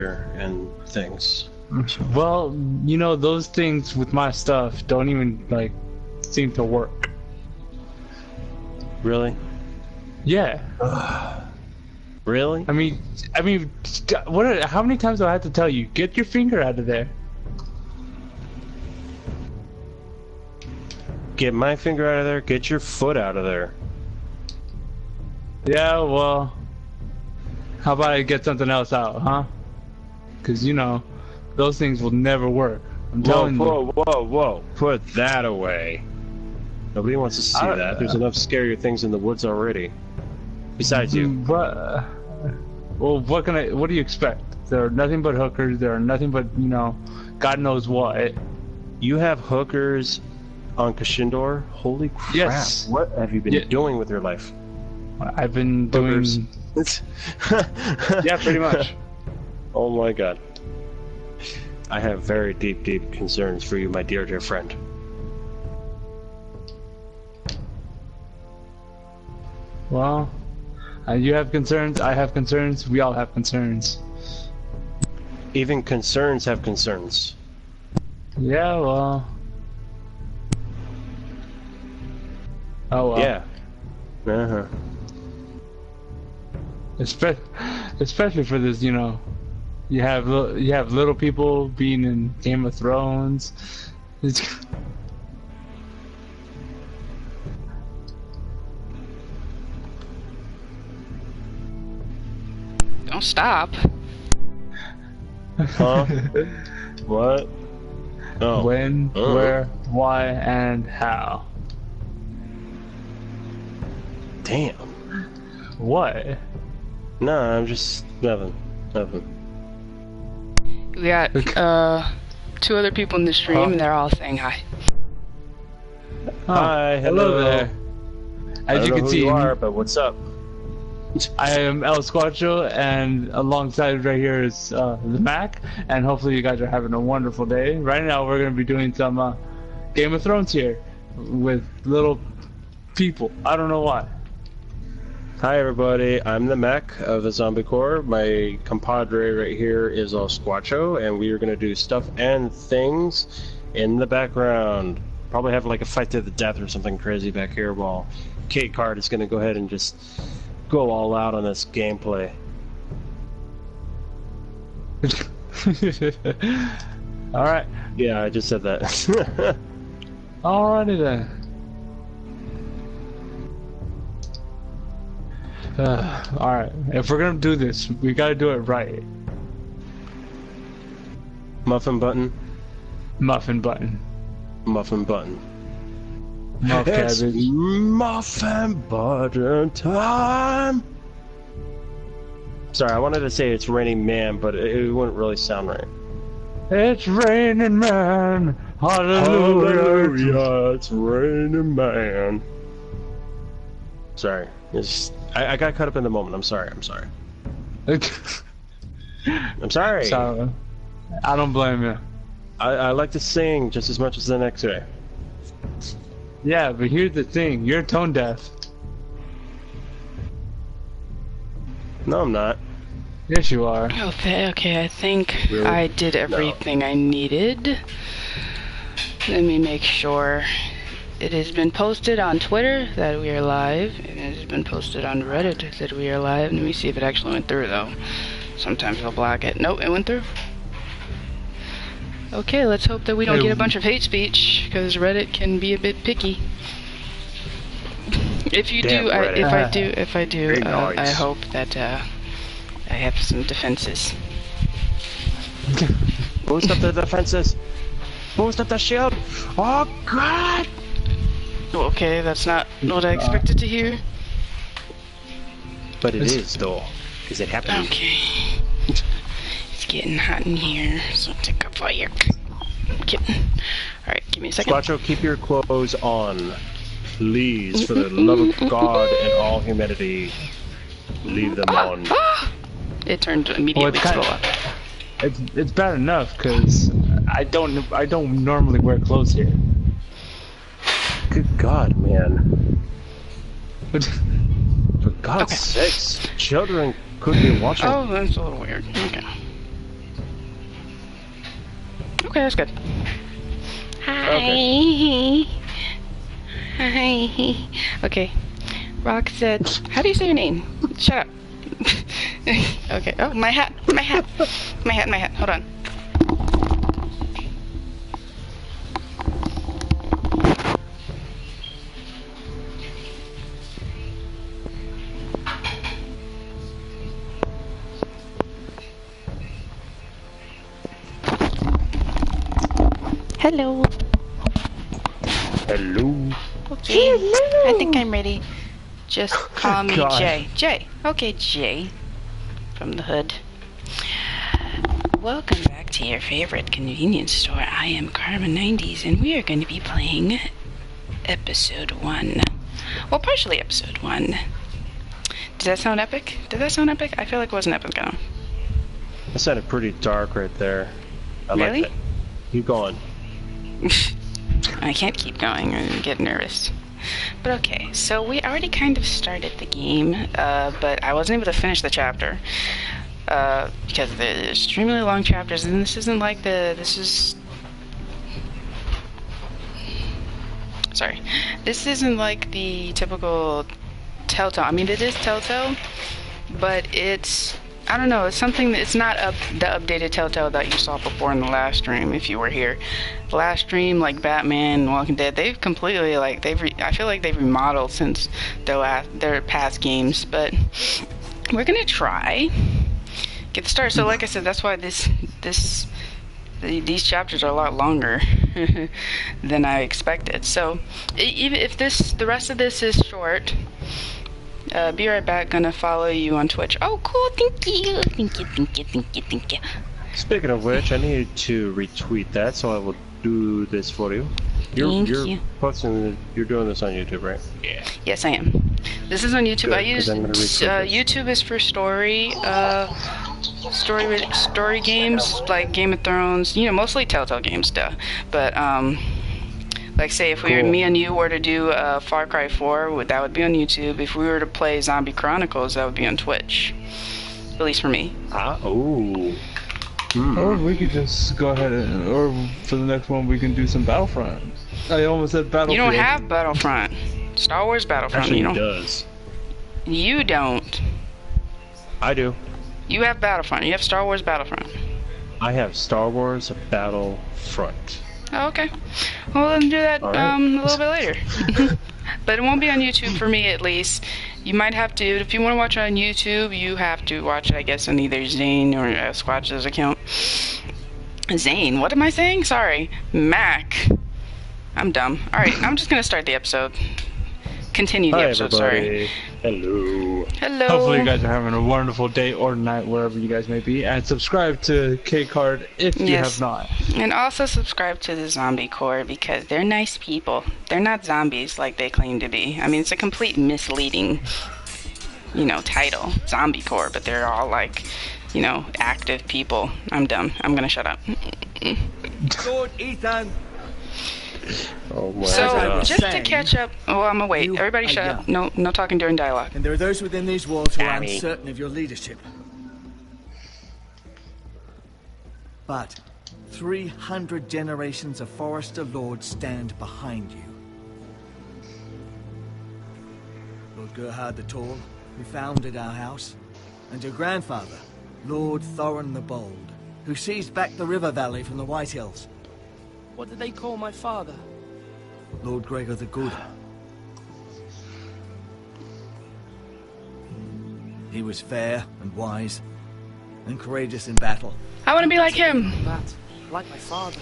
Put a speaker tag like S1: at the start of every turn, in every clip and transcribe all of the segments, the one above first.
S1: and things.
S2: Well, you know, those things with my stuff don't even, like, seem to work.
S1: Really?
S2: Yeah.
S1: Really?
S2: I mean, how many times do I have to tell you? Get your finger out of there.
S1: Get my finger out of there, get your foot out of there.
S2: Yeah, well, how about I get something else out, huh? Because, you know, those things will never work. I'm telling you.
S1: Whoa. Put that away. Nobody wants to see that. There's enough scarier things in the woods already. Besides you.
S2: But, well, what do you expect? There are nothing but hookers. There are nothing but, you know, God knows what.
S1: You have hookers on Kashindor? Holy crap.
S2: Yes.
S1: What have you been doing with your life?
S2: I've been doing... Yeah, pretty much.
S1: Oh my god. I have very deep concerns for you, my dear friend.
S2: Well, you have concerns, I have concerns, we all have concerns.
S1: Even concerns have concerns.
S2: Yeah, well... Oh well.
S1: Yeah. Uh-huh.
S2: Especially for this, you know, you have little people being in Game of Thrones.
S3: Don't stop.
S1: Huh? What? Oh.
S2: When, where, why, and how.
S1: Damn.
S2: What?
S1: No, I'm just nothing.
S3: We got two other people in the stream, and they're all saying hi.
S2: Oh,
S1: hi, hello
S2: there. As you can see,
S1: you are, but what's up?
S2: I am El Squatcho, and alongside right here is the Mac, and hopefully you guys are having a wonderful day. Right now we're going to be doing some Game of Thrones here with little people. I don't know why.
S1: Hi everybody, I'm the mech of the Zombie Corps. My compadre right here is El Squatcho, and we are going to do stuff and things in the background. Probably have like a fight to the death or something crazy back here while Kate Card is going to go ahead and just go all out on this gameplay.
S2: Alright.
S1: Yeah, I just said that.
S2: Alrighty then. Alright, if we're gonna do this, we gotta do it right.
S1: Muffin button.
S2: Muffin button.
S1: Muffin button.
S2: Muff
S1: It's
S2: cabbage.
S1: muffin button time! Sorry, I wanted to say it's raining man, but it wouldn't really sound right.
S2: It's raining man. Hallelujah.
S1: It's raining man. Sorry. I got caught up in the moment. I'm sorry. I'm sorry.
S2: So, I don't blame you.
S1: I like to sing just as much as the next guy.
S2: Yeah, but here's the thing. You're tone deaf.
S1: No, I'm not.
S2: Yes, you are.
S3: Okay, I think
S1: Really?
S3: I did everything I needed. Let me make sure. It has been posted on Twitter that we are live. It has been posted on Reddit that we are live. Let me see if it actually went through, though. Sometimes I'll block it. Nope, it went through. Okay, let's hope that we don't get a bunch of hate speech, because Reddit can be a bit picky. If you
S1: Damn
S3: do,
S1: Reddit.
S3: if I do,
S1: Very nice.
S3: I hope that I have some defenses.
S1: Boost up the defenses. Boost up the shield. Oh, God!
S3: Okay, that's not what I expected to hear.
S1: But it is, though. Because it happened.
S3: Okay. It's getting hot in here, so take a fire. Alright, give me a second.
S1: Squatcho, keep your clothes on. Please, for the love of God and all humanity, leave them on.
S3: It turned immediately to slow up.
S2: It's bad enough because I don't normally wear clothes here.
S1: Good God, man. For God's
S3: Okay.
S1: sakes, children could be watching.
S3: Oh, that's a little weird. Okay. Okay, that's good. Hi.
S1: Okay.
S3: Hi. Okay. Rock said, how do you say your name? Shut up. Okay. Oh, my hat. My hat. My hat, my hat. Hold on. Hello.
S1: Hello.
S3: Okay. I think I'm ready. Just call me
S2: God.
S3: Jay. Jay. Okay, Jay. From the hood. Welcome back to your favorite convenience store. I am Karma90s, and we are going to be playing episode 1. Well, partially episode 1. Does that sound epic? Did that sound epic? I feel like it wasn't epic enough.
S1: That sounded pretty dark right there. I
S3: Really?
S1: like that. Keep going.
S3: I can't keep going and get nervous. But okay, so we already kind of started the game, but I wasn't able to finish the chapter. Because they're extremely long chapters, and this isn't like this isn't like the typical Telltale. I mean, it is Telltale, but it's, I don't know, it's something it's not the updated Telltale that you saw before in the last stream, if you were here. The last stream, like Batman and Walking Dead, they've completely, like, I feel like they've remodeled since their past games, but we're gonna try get the start. So like I said, that's why these chapters are a lot longer than I expected. So even if the rest of this is short, be right back. Gonna follow you on Twitch. Oh, cool! Thank you. Thank you.
S1: Speaking of which, I need to retweet that, so I will do this for you.
S3: Thank
S1: You're
S3: you.
S1: posting. You're doing this on YouTube, right?
S2: Yeah.
S3: Yes, I am. This is on YouTube.
S1: Good,
S3: I use
S1: 'cause I'm gonna retweet this.
S3: YouTube is for story games like Game of Thrones. You know, mostly Telltale games, duh. But like say if
S1: Cool.
S3: me and you were to do Far Cry 4, that would be on YouTube. If we were to play Zombie Chronicles, that would be on Twitch. At least for me.
S1: Oh.
S2: Or we could just go ahead and, or for the next one we can do some Battlefront. I almost said Battlefield.
S3: You don't have Battlefront. Star Wars Battlefront.
S1: Actually,
S3: You
S1: he
S3: don't.
S1: does.
S3: You don't.
S1: I do.
S3: You have Battlefront. You have Star Wars Battlefront.
S1: I have Star Wars Battlefront.
S3: Oh, okay. Well, then do that
S1: All right.
S3: a little bit later. But it won't be on YouTube for me, at least. You might have to, if you want to watch it on YouTube, you have to watch it, I guess, on either Zane or Squatch's account. Zane, what am I saying? Sorry. Mac. I'm dumb. Alright, I'm just going to start the episode. Continue the
S1: Hi,
S3: episode,
S1: everybody.
S3: sorry.
S1: Hello.
S3: Hello.
S2: Hopefully you guys are having a wonderful day or night wherever you guys may be, and subscribe to K-Card if you
S3: Yes.
S2: have not.
S3: And also subscribe to the Zombie Corps because they're nice people. They're not zombies like they claim to be. I mean, it's a complete misleading, title, Zombie Corps, but they're all like, active people. I'm dumb. I'm gonna shut up.
S4: Lord Ethan,
S1: Oh my
S3: So,
S1: gosh.
S3: just to catch up, I'm gonna wait.
S4: You
S3: Everybody
S4: are
S3: shut up.
S4: young.
S3: No talking during dialogue.
S4: and there are those within these walls who are
S1: Dammy.
S4: uncertain of your leadership. But 300 generations of Forester Lords stand behind you. Lord Gerhard the Tall, who founded our house, and your grandfather, Lord Thorin the Bold, who seized back the river valley from the White Hills.
S5: What did they call my father?
S4: Lord Gregor the Good. He was fair and wise, and courageous in battle.
S3: I want to be like him.
S5: That, like my father.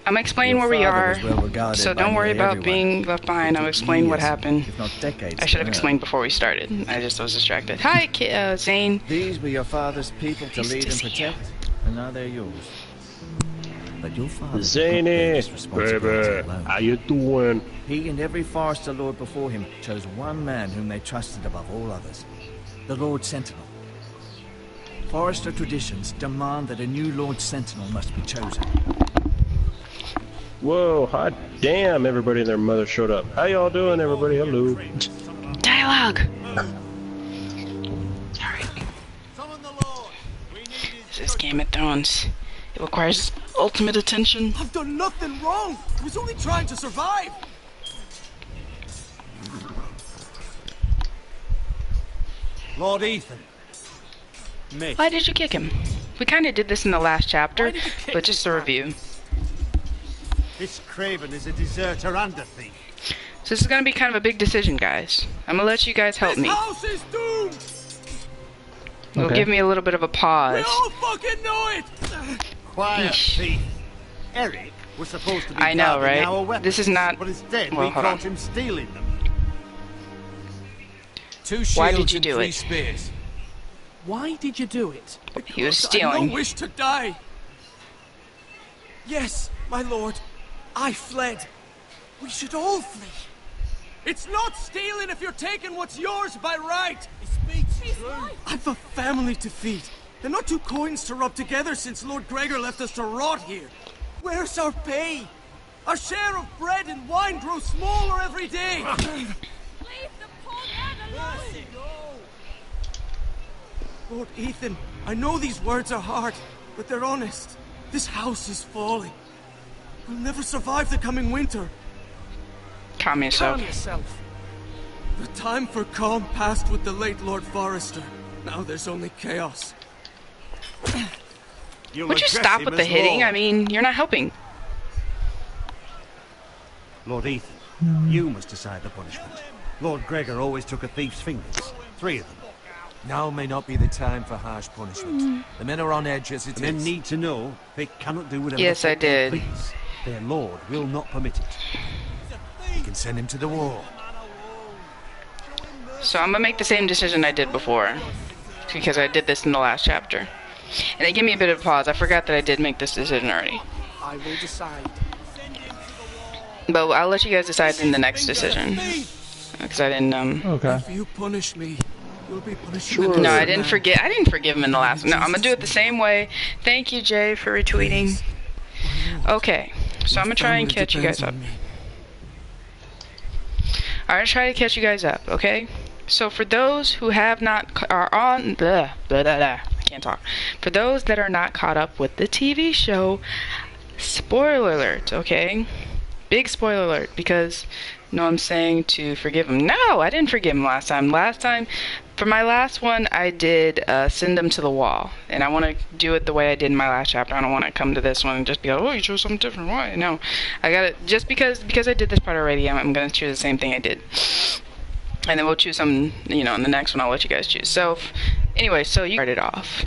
S3: I'm explaining
S4: Your
S3: where we
S4: father
S3: are,
S4: was well regarded
S3: so
S4: by
S3: don't worry
S4: nearly
S3: about
S4: everyone.
S3: being left behind. I'll
S4: It took
S3: explain what
S4: years,
S3: happened.
S4: if not decades,
S3: I should have
S4: to learn.
S3: explained before we started. I just was distracted. Hi, Zane.
S4: These were your father's people to
S3: Nice
S4: lead
S3: to
S4: and
S3: see
S4: protect, and now they're yours. But your father did not
S1: Zany,
S4: bear this responsibility
S1: baby,
S4: alone.
S1: how you doing?
S4: He and every Forester Lord before him chose one man whom they trusted above all others, the Lord Sentinel. Forester traditions demand that a new Lord Sentinel must be chosen.
S1: Whoa, hot damn, everybody and their mother showed up. How y'all doing, everybody? Hello.
S3: Dialogue. Alright. This is Game of Thrones. It requires ultimate attention.
S5: I've done nothing wrong. I was only trying to survive.
S6: Lord Ethan. Miss.
S3: Why did you kick him? We kind of did this in the last chapter, but just a review.
S6: This Craven is a deserter and a thief.
S3: So this is gonna be kind of a big decision, guys. I'm gonna let you guys help me.
S5: This house is doomed.
S3: It'll
S2: Okay.
S3: give me a little bit of a
S5: We
S3: pause.
S5: all fucking know it.
S6: Quiet,
S3: Yeesh.
S6: thief. Eric was supposed to be
S3: I know,
S6: guarding
S3: right?
S6: our weapons,
S3: This is not-
S6: but instead
S3: well,
S6: we
S3: hold
S6: caught
S3: on.
S6: him stealing them.
S4: 2 shields
S3: Why did you
S4: and
S3: do
S4: 3
S3: it?
S4: spears.
S5: Why did you do it?
S3: He was
S5: I had no
S3: stealing.
S5: wish to die. Yes, my lord. I fled. We should all flee. It's not stealing if you're taking what's yours by right. He speaks true. I've a family to feed. And not 2 coins to rub together since Lord Gregor left us to rot here. Where's our pay? Our share of bread and wine grows smaller every day.
S7: Leave the poor man alone!
S5: Lord Ethan, I know these words are hard, but they're honest. This house is falling. We'll never survive the coming winter.
S3: Calm yourself.
S5: Calm yourself. The time for calm passed with the late Lord Forrester. Now there's only chaos.
S6: You'll
S3: Would you
S6: address
S3: stop
S6: him
S3: with the
S6: as
S3: hitting?
S6: Lord.
S3: I mean, you're not helping.
S6: Lord Ethan, you must decide the punishment. Lord Gregor always took a thief's fingers. 3 of them.
S4: Now may not be the time for harsh punishment. The men are on edge as it
S6: The men
S4: is.
S6: need to know they cannot do whatever
S3: Yes,
S6: the
S3: I
S6: fuck they
S3: did.
S6: please. Their lord will not permit it.
S4: You can send him to the wall.
S3: So I'm gonna make the same decision I did before, because I did this in the last chapter. And they give me a bit of pause. I forgot that I did make this decision already.
S5: I will decide.
S3: But I'll let you guys decide in the next decision. Because I didn't,
S2: Okay.
S5: If you punish me, you'll be punished.
S2: Sure.
S3: No, I didn't forget. I didn't forgive him in the last. No, I'm gonna do it the same way. Thank you, Jay, for retweeting. Okay, so I'm gonna try and catch you guys up. I'm gonna try to catch you guys up. Okay. So for those who have not are on I can't talk. For those that are not caught up with the TV show, spoiler alert. Okay, big spoiler alert because. No, I'm saying to forgive him. No, I didn't forgive him last time. Last time, for my last one, I did send him to the wall. And I want to do it the way I did in my last chapter. I don't want to come to this one and just be like, oh, you chose something different. Why? No. I got it. Just because I did this part already, I'm going to choose the same thing I did. And then we'll choose some, in the next one, I'll let you guys choose. So, anyway, so you started off.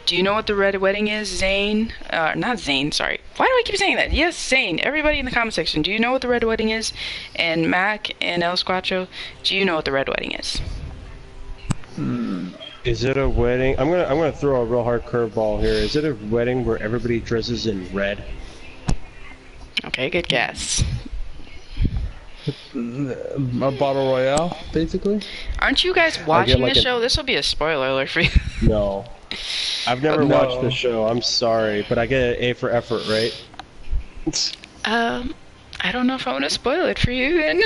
S3: Do you know what the Red Wedding is, Zane? Not Zane, sorry. Why do I keep saying that? Yes, Zane. Everybody in the comment section, do you know what the Red Wedding is? And Mac and El Squatcho, do you know what the Red Wedding is?
S1: Is it a wedding? I'm gonna throw a real hard curveball here. Is it a wedding where everybody dresses in red?
S3: Okay, good guess.
S2: A battle royale, basically.
S3: Aren't you guys watching
S1: like
S3: this
S1: a-
S3: show? This will be a spoiler alert for you.
S1: No. I've never
S2: No.
S1: watched the show. I'm sorry, but I get an A for effort, right?
S3: I don't know if I want to spoil it for you then,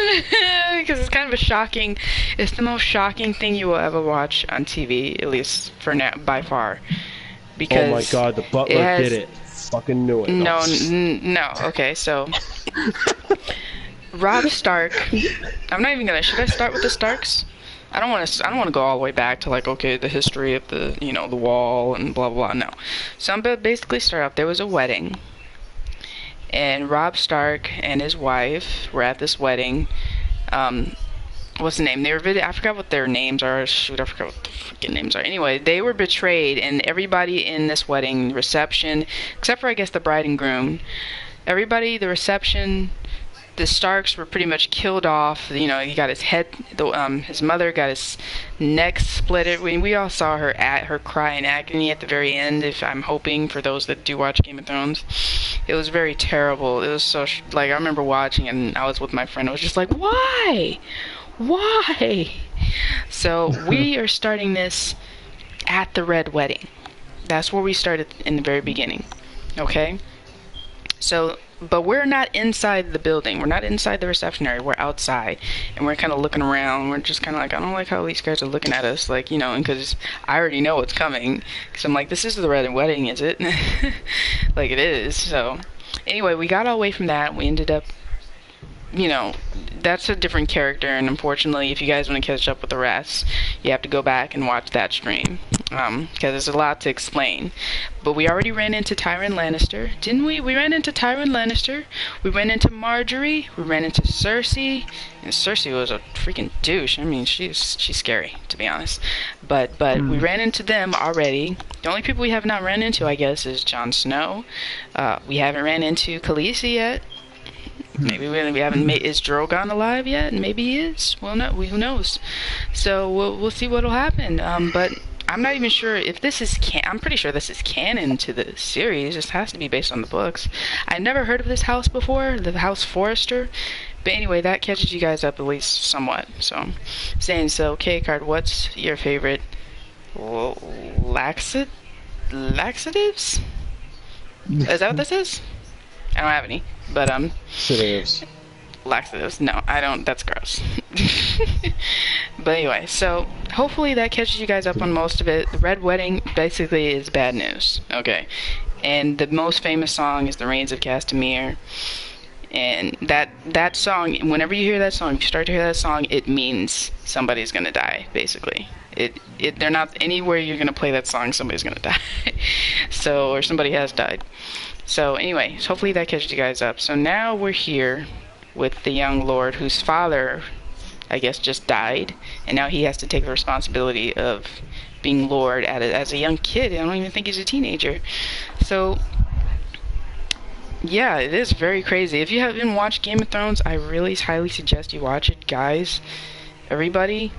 S3: because it's kind of a shocking. It's the most shocking thing you will ever watch on TV, at least for now, by far. Because
S1: Oh my god, the butler
S3: it has-
S1: did it. Fucking knew it.
S3: No, no. Okay, so Robb Stark. I'm not even gonna. Should I start with the Starks? I don't want to go all the way back to like the history of the the wall and blah blah blah. No. So I'm gonna basically start off. There was a wedding, and Robb Stark and his wife were at this wedding. What's the name? I forgot what their names are. Shoot, I forgot what the freaking names are. Anyway, they were betrayed, and everybody in this wedding reception, except for I guess the bride and groom, everybody, the reception, the Starks were pretty much killed off. He got his head. His mother got his neck split. We all saw her cry in agony at the very end. If I'm hoping for those that do watch Game of Thrones, it was very terrible. It was so I remember watching it, and I was with my friend. I was just like, why? So we are starting this at the Red Wedding. That's where we started in the very beginning. Okay? So, but we're not inside the building. We're not inside the reception area. We're outside, and we're kind of looking around. We're just kind of like, I don't like how these guys are looking at us, like, you know, and because I already know what's coming. Because I'm like, this is the red wedding, is it? Like, it is. So, anyway, we got away from that. We ended up, you know, that's a different character, and unfortunately, if you guys want to catch up with the rest, you have to go back and watch that stream, because there's a lot to explain. But we already ran into Tyrion Lannister, didn't we? We ran into Tyrion Lannister, we ran into Marjorie, we ran into Cersei, and Cersei was a freaking douche. I mean, she's scary, to be honest. But we ran into them already. The only people we have not ran into, I guess, is Jon Snow. We haven't ran into Khaleesi yet. Maybe we haven't made. Is Drogon alive yet? Maybe he is. Well, no, who knows? So we'll see what'll happen. But I'm not even sure if this is I'm pretty sure this is canon to the series. This has to be based on the books. I never heard of this house before, the House Forrester. But anyway, that catches you guys up at least somewhat. So, so K-Card, what's your favorite laxatives? Is that what this is? I don't have any. But,
S1: Sedatives.
S3: Laxatives. No, I don't. That's gross. But anyway, so hopefully that catches you guys up on most of it. The Red Wedding basically is bad news. Okay. And the most famous song is The Rains of Castamere. And that song, whenever you hear that song, if you start to hear that song, it means somebody's gonna die, basically. They're not anywhere you're gonna play that song, somebody's gonna die. So, or somebody has died. So anyway, hopefully that catches you guys up. So now we're here with the young lord whose father, I guess, just died. And now he has to take the responsibility of being lord as a young kid. I don't even think he's a teenager. So, yeah, it is very crazy. If you haven't watched Game of Thrones, I really highly suggest you watch it. Guys, everybody,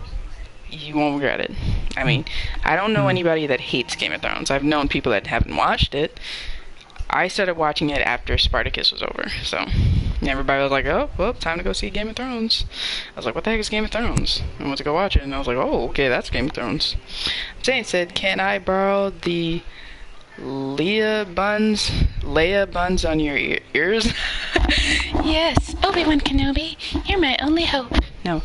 S3: you won't regret it. I mean, I don't know anybody that hates Game of Thrones. I've known people that haven't watched it. I started watching it after Spartacus was over, so everybody was like, oh, well, time to go see Game of Thrones. I was like, what the heck is Game of Thrones? I went to go watch it, and I was like, oh, okay, that's Game of Thrones. Jane said, can I borrow the Leia buns on your ears? Yes, Obi-Wan Kenobi, you're my only hope. No.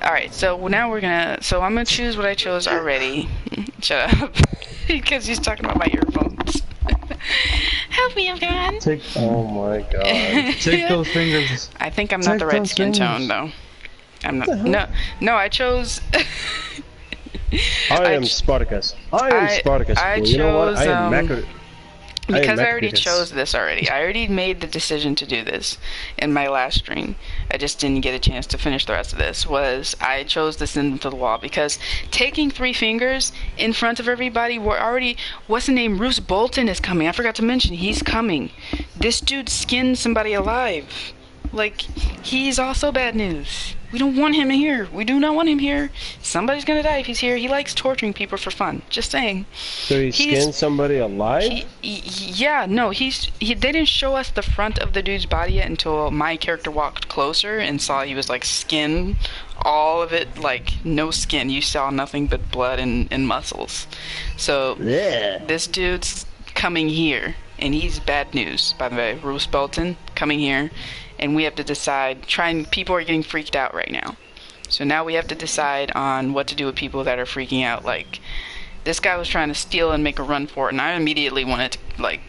S3: Alright, so now I'm gonna choose what I chose already. Shut up. Because he's talking about my earphones. Help me, everyone.
S1: Oh my god.
S2: Take those fingers.
S3: I think I'm not the right skin tone, though. I'm not. No, I chose.
S1: I am Spartacus. Spartacus.
S3: I
S1: chose, you know what? I am
S3: because I already chose this already. I already made the decision to do this in my last stream. I just didn't get a chance to finish the rest of this. I chose to send them to the wall because taking 3 fingers in front of everybody, what's the name? Roose Bolton is coming. I forgot to mention, he's coming. This dude skinned somebody alive. Like, he's also bad news. We don't want him here. We do not want him here. Somebody's gonna die if he's here. He likes torturing people for fun. Just saying.
S1: So he skinned somebody alive?
S3: Yeah, no, they didn't show us the front of the dude's body yet until my character walked closer and saw he was like skin. All of it, like, no skin. You saw nothing but blood and muscles. So, This dude's coming here. And he's bad news, by the way. Roose Bolton coming here. And we have to decide, people are getting freaked out right now. So now we have to decide on what to do with people that are freaking out. Like, this guy was trying to steal and make a run for it, and I immediately wanted to, like,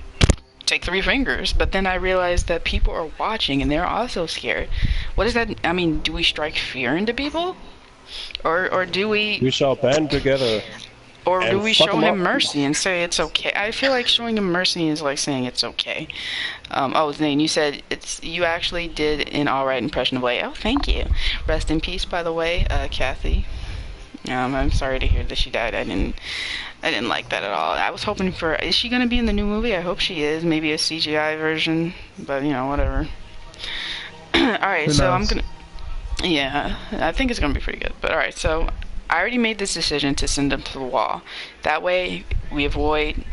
S3: take 3 fingers. But then I realized that people are watching, and they're also scared. What does that, I mean, do we strike fear into people? Or do we...
S1: We shall band together.
S3: Or do we show him mercy and say it's okay? I feel like showing him mercy is like saying it's okay. Zane, you said you actually did an alright impression of Leia. Oh, thank you. Rest in peace, by the way, Kathy. I'm sorry to hear that she died. I didn't like that at all. I was hoping for... Is she going to be in the new movie? I hope she is. Maybe a CGI version. But, you know, whatever. Alright, so I'm going to... Yeah, I think it's going to be pretty good. But alright, so... I already made this decision to send them to the wall. That way, we avoid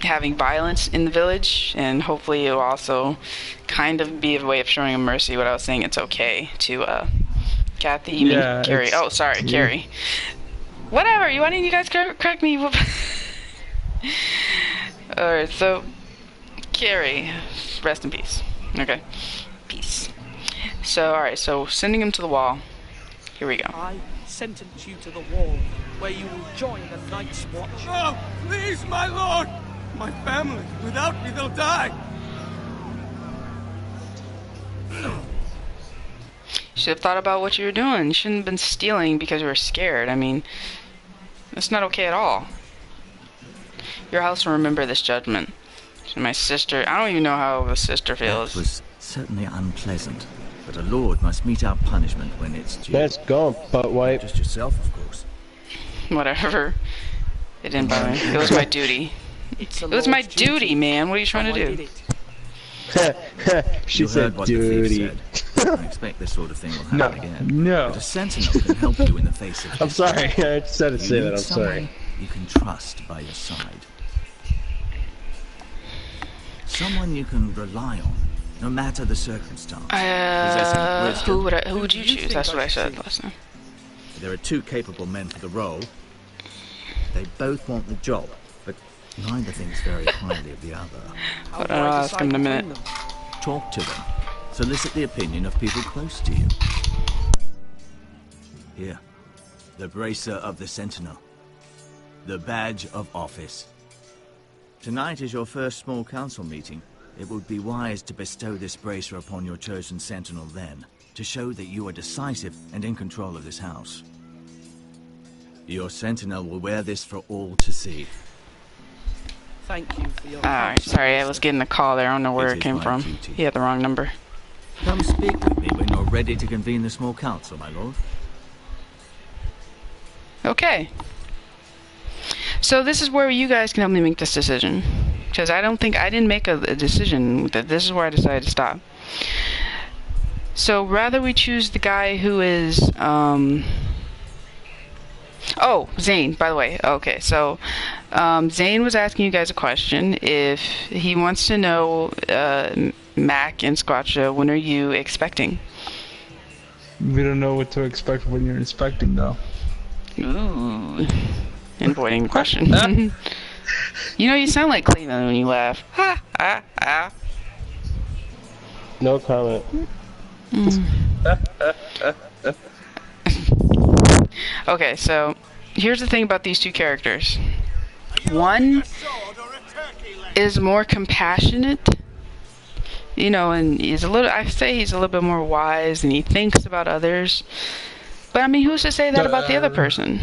S3: having violence in the village, and hopefully it'll also kind of be a way of showing them mercy. What I was saying, it's okay to, Kathy, you mean Carrie? Oh, sorry, yeah. Carrie. Whatever, why didn't you guys correct me? Alright, so, Carrie, rest in peace. Okay, peace. So, alright, so sending him to the wall. Here we go.
S5: I sentence you to the wall, where you will join the Night's Watch. Oh, please, my lord! My family, without me, they'll die!
S3: You should have thought about what you were doing. You shouldn't have been stealing because you were scared. I mean, that's not okay at all. Your house will remember this judgment. So my sister, I don't even know how a sister feels.
S4: That was certainly unpleasant, but a lord must mete out punishment when it's due.
S1: Let's go, butt wipe.
S4: Just yourself, of course.
S3: Whatever. It didn't bother me. It was my duty.
S5: It's
S3: It was my duty, man. What are you trying to do?
S1: She
S4: You
S1: said
S4: heard what the thief
S1: duty.
S4: said. I expect this sort of thing will happen again.
S2: No.
S4: But a sentinel can help you in the face of
S1: I'm sorry. I just had to
S4: You
S1: say that.
S4: need
S1: I'm
S4: someone
S1: sorry.
S4: you can trust by your side. Someone you can rely on, no matter the circumstance.
S3: Who would you choose? That's what I said last time.
S4: There are two capable men for the role. They both want the job, but neither thinks very highly of the other.
S3: But I'll ask him in a minute.
S4: Talk to them. Solicit the opinion of people close to you. Here, the bracer of the Sentinel. The badge of office. Tonight is your first small council meeting. It would be wise to bestow this bracer upon your chosen Sentinel then, to show that you are decisive and in control of this house. Your Sentinel will wear this for all to see.
S5: Thank you for your
S3: Alright, sorry, I was getting a call there. I don't know where
S4: It
S3: it
S4: is
S3: came
S4: my
S3: from.
S4: duty.
S3: He had the wrong number.
S4: Come speak with me when you're ready to convene the small council, my lord.
S3: Okay. So this is where you guys can help me make this decision. Because I didn't make a decision. This is where I decided to stop. So rather we choose the guy who is, oh, Zane, by the way. Okay, so Zane was asking you guys a question. If he wants to know, Mac and Squatcha, when are you expecting?
S2: We don't know what to expect when you're inspecting, though.
S3: Ooh. Avoiding the question. You know, you sound like Cleveland when you laugh. Ha, ha, ha.
S1: No comment.
S3: Okay, so here's the thing about these two characters. One is more compassionate, you know, and he's a little bit more wise and he thinks about others. But I mean, who's to say that about the other person?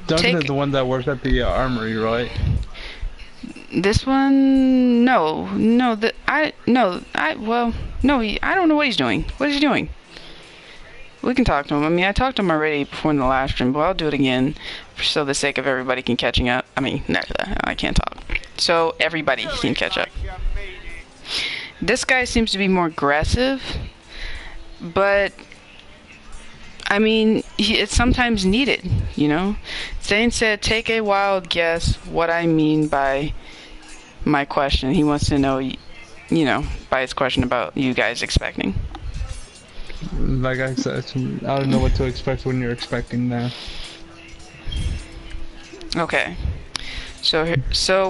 S2: Duncan is the one that worked at the armory, right?
S3: This one, no, I don't know what he's doing. What is he doing? We can talk to him. I mean, I talked to him already before in the last stream, but I'll do it again so the sake of everybody can catching up. I mean, no, I can't talk. So everybody can catch up. This guy seems to be more aggressive, but I mean, it's sometimes needed, you know? Zane said, take a wild guess what I mean by my question. He wants to know, you know, by his question about you guys expecting.
S2: Like I said, I don't know what to expect when you're expecting that.
S3: Okay. So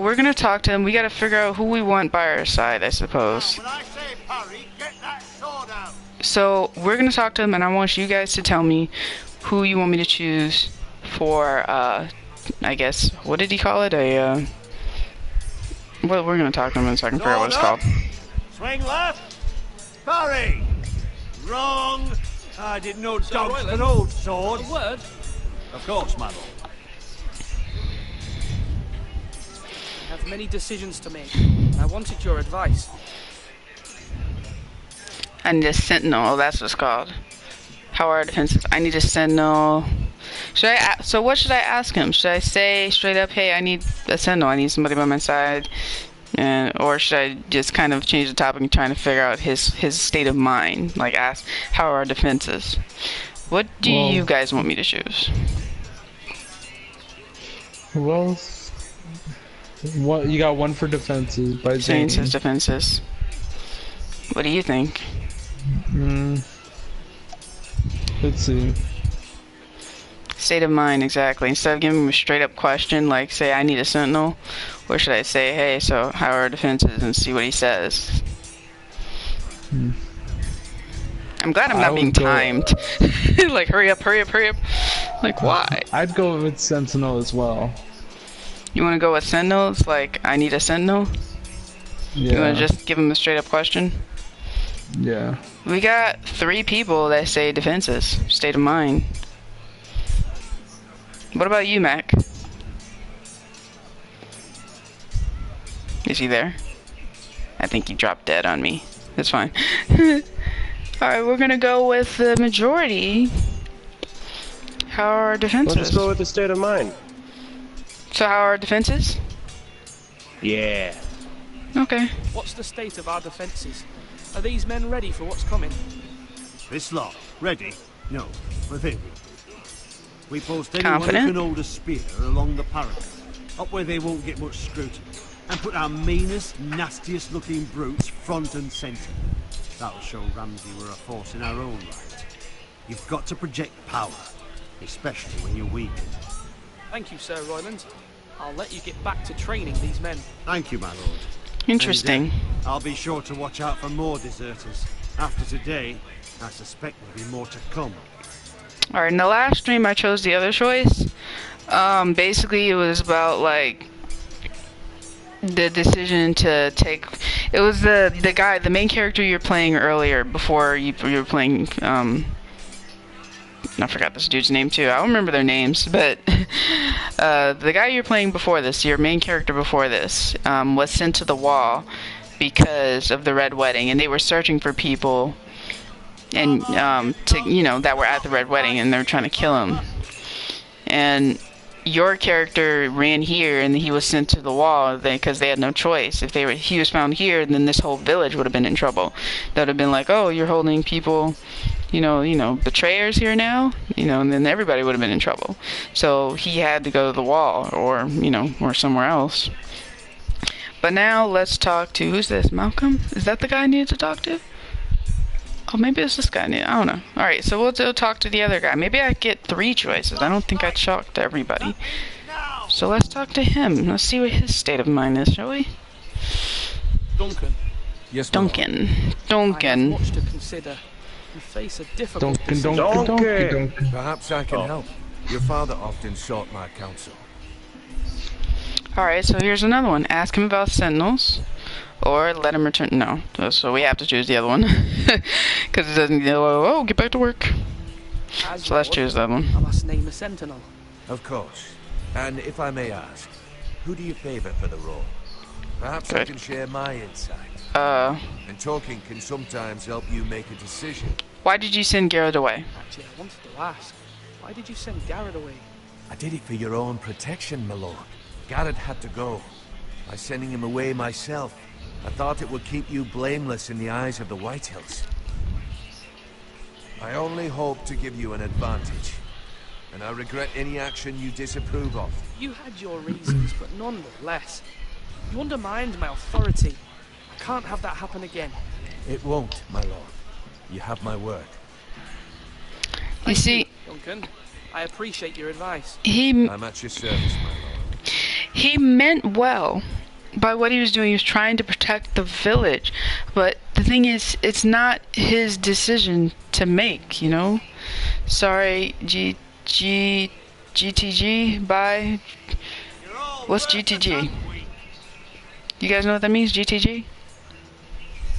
S3: we're gonna talk to him. We gotta figure out who we want by our side, I suppose.
S6: When I say parry, get that sword out.
S3: So we're gonna talk to him, and I want you guys to tell me who you want me to choose for, I guess, what did he call it? Well, we're gonna talk to him in a second, figure out what it's called.
S6: Swing left. Parry. Wrong. I didn't know dogs could hold swords.
S5: A word?
S6: Of course, my lord.
S5: I have many decisions to make. I wanted your advice.
S3: I need a sentinel. Oh, that's what it's called. How are our defenses? I need a sentinel. So what should I ask him? Should I say straight up, hey, I need a sentinel. I need somebody by my side. Or should I just kind of change the topic and trying to figure out his state of mind? Like ask, how are our defenses? What do you guys want me to choose?
S2: Well, what you got one for defenses by Zane.
S3: Zane says defenses. What do you think?
S2: Let's see.
S3: State of mind, exactly. Instead of giving him a straight up question, like, say, I need a sentinel, or should I say, hey, so how are our defenses, and see what he says? I'm glad I'm not being timed. Like, hurry up, hurry up, hurry up. Like, why?
S2: I'd go with Sentinel as well.
S3: You want to go with sentinels? Like, I need a sentinel?
S2: Yeah.
S3: You want to just give him a straight up question?
S2: Yeah.
S3: We got 3 people that say defenses. State of mind. What about you, Mac? Is he there? I think he dropped dead on me. That's fine. Alright, we're gonna go with the majority. How are our defenses?
S1: Let's go with the state of mind.
S3: So how are our defenses?
S1: Yeah.
S3: Okay.
S8: What's the state of our defences? Are these men ready for what's coming?
S6: This lot, ready? No, but they will. We post
S3: Confident?
S6: anyone who can hold a spear along the parapet, up where they won't get much scrutiny, and put our meanest, nastiest looking brutes front and centre. That'll show Ramsay we're a force in our own right. You've got to project power, especially when you're weakened.
S8: Thank you, Sir Royland. I'll let you get back to training these men.
S6: Thank you, my lord.
S3: Interesting.
S6: And, I'll be sure to watch out for more deserters. After today, I suspect there'll be more to come.
S3: Alright, in the last stream I chose the other choice. Basically it was about, like, the decision to take... It was the guy, the main character you're playing earlier, before you were playing, I forgot this dude's name too. I don't remember their names, but the guy you're playing before this, your main character before this, was sent to the wall because of the Red Wedding, and they were searching for people and that were at the Red Wedding, and they were trying to kill him. And your character ran here, and he was sent to the wall because they had no choice. If he was found here, then this whole village would have been in trouble. That would have been like, oh, you're holding people, betrayers here now, and then everybody would have been in trouble. So he had to go to the wall, or somewhere else. But now let's talk to, who's this? Malcolm? Is that the guy I needed to talk to? Oh, maybe it's this guy. I don't know. Alright, so we'll talk to the other guy. Maybe I get 3 choices. I don't think I talked to everybody. So let's talk to him. Let's see what his state of mind is, shall we?
S8: Duncan.
S9: Yes,
S3: Duncan.
S8: I have much to consider. You face a difficult decision.
S1: Donkey.
S9: perhaps I can help. Your father often sought my counsel.
S3: Alright, so here's another one. Ask him about sentinels. Or let him return. No. So we have to choose the other one. Because it doesn't go, get back to work. So let's choose that one.
S8: I must name a sentinel.
S9: Of course. And if I may ask, who do you favor for the role? Perhaps I
S3: Good.
S9: can share my insight. And talking can sometimes help you make a decision.
S3: Why did you send Garrett away?
S8: Actually, I wanted to ask, why did you send Garrett away?
S9: I did it for your own protection, my lord. Garrett had to go. By sending him away myself, I thought it would keep you blameless in the eyes of the Whitehills. I only hope to give you an advantage, and I regret any action you disapprove of.
S8: You had your reasons, but nonetheless, you undermined my authority. I can't have that happen again.
S9: It won't, my lord. You have my word.
S3: You see,
S8: Duncan, I appreciate your advice.
S9: I'm at your service, my lord.
S3: he meant well by what he was doing. He was trying to protect the village, but the thing is, it's not his decision to make, Sorry, GTG, bye. What's GTG? You guys know what that means, GTG?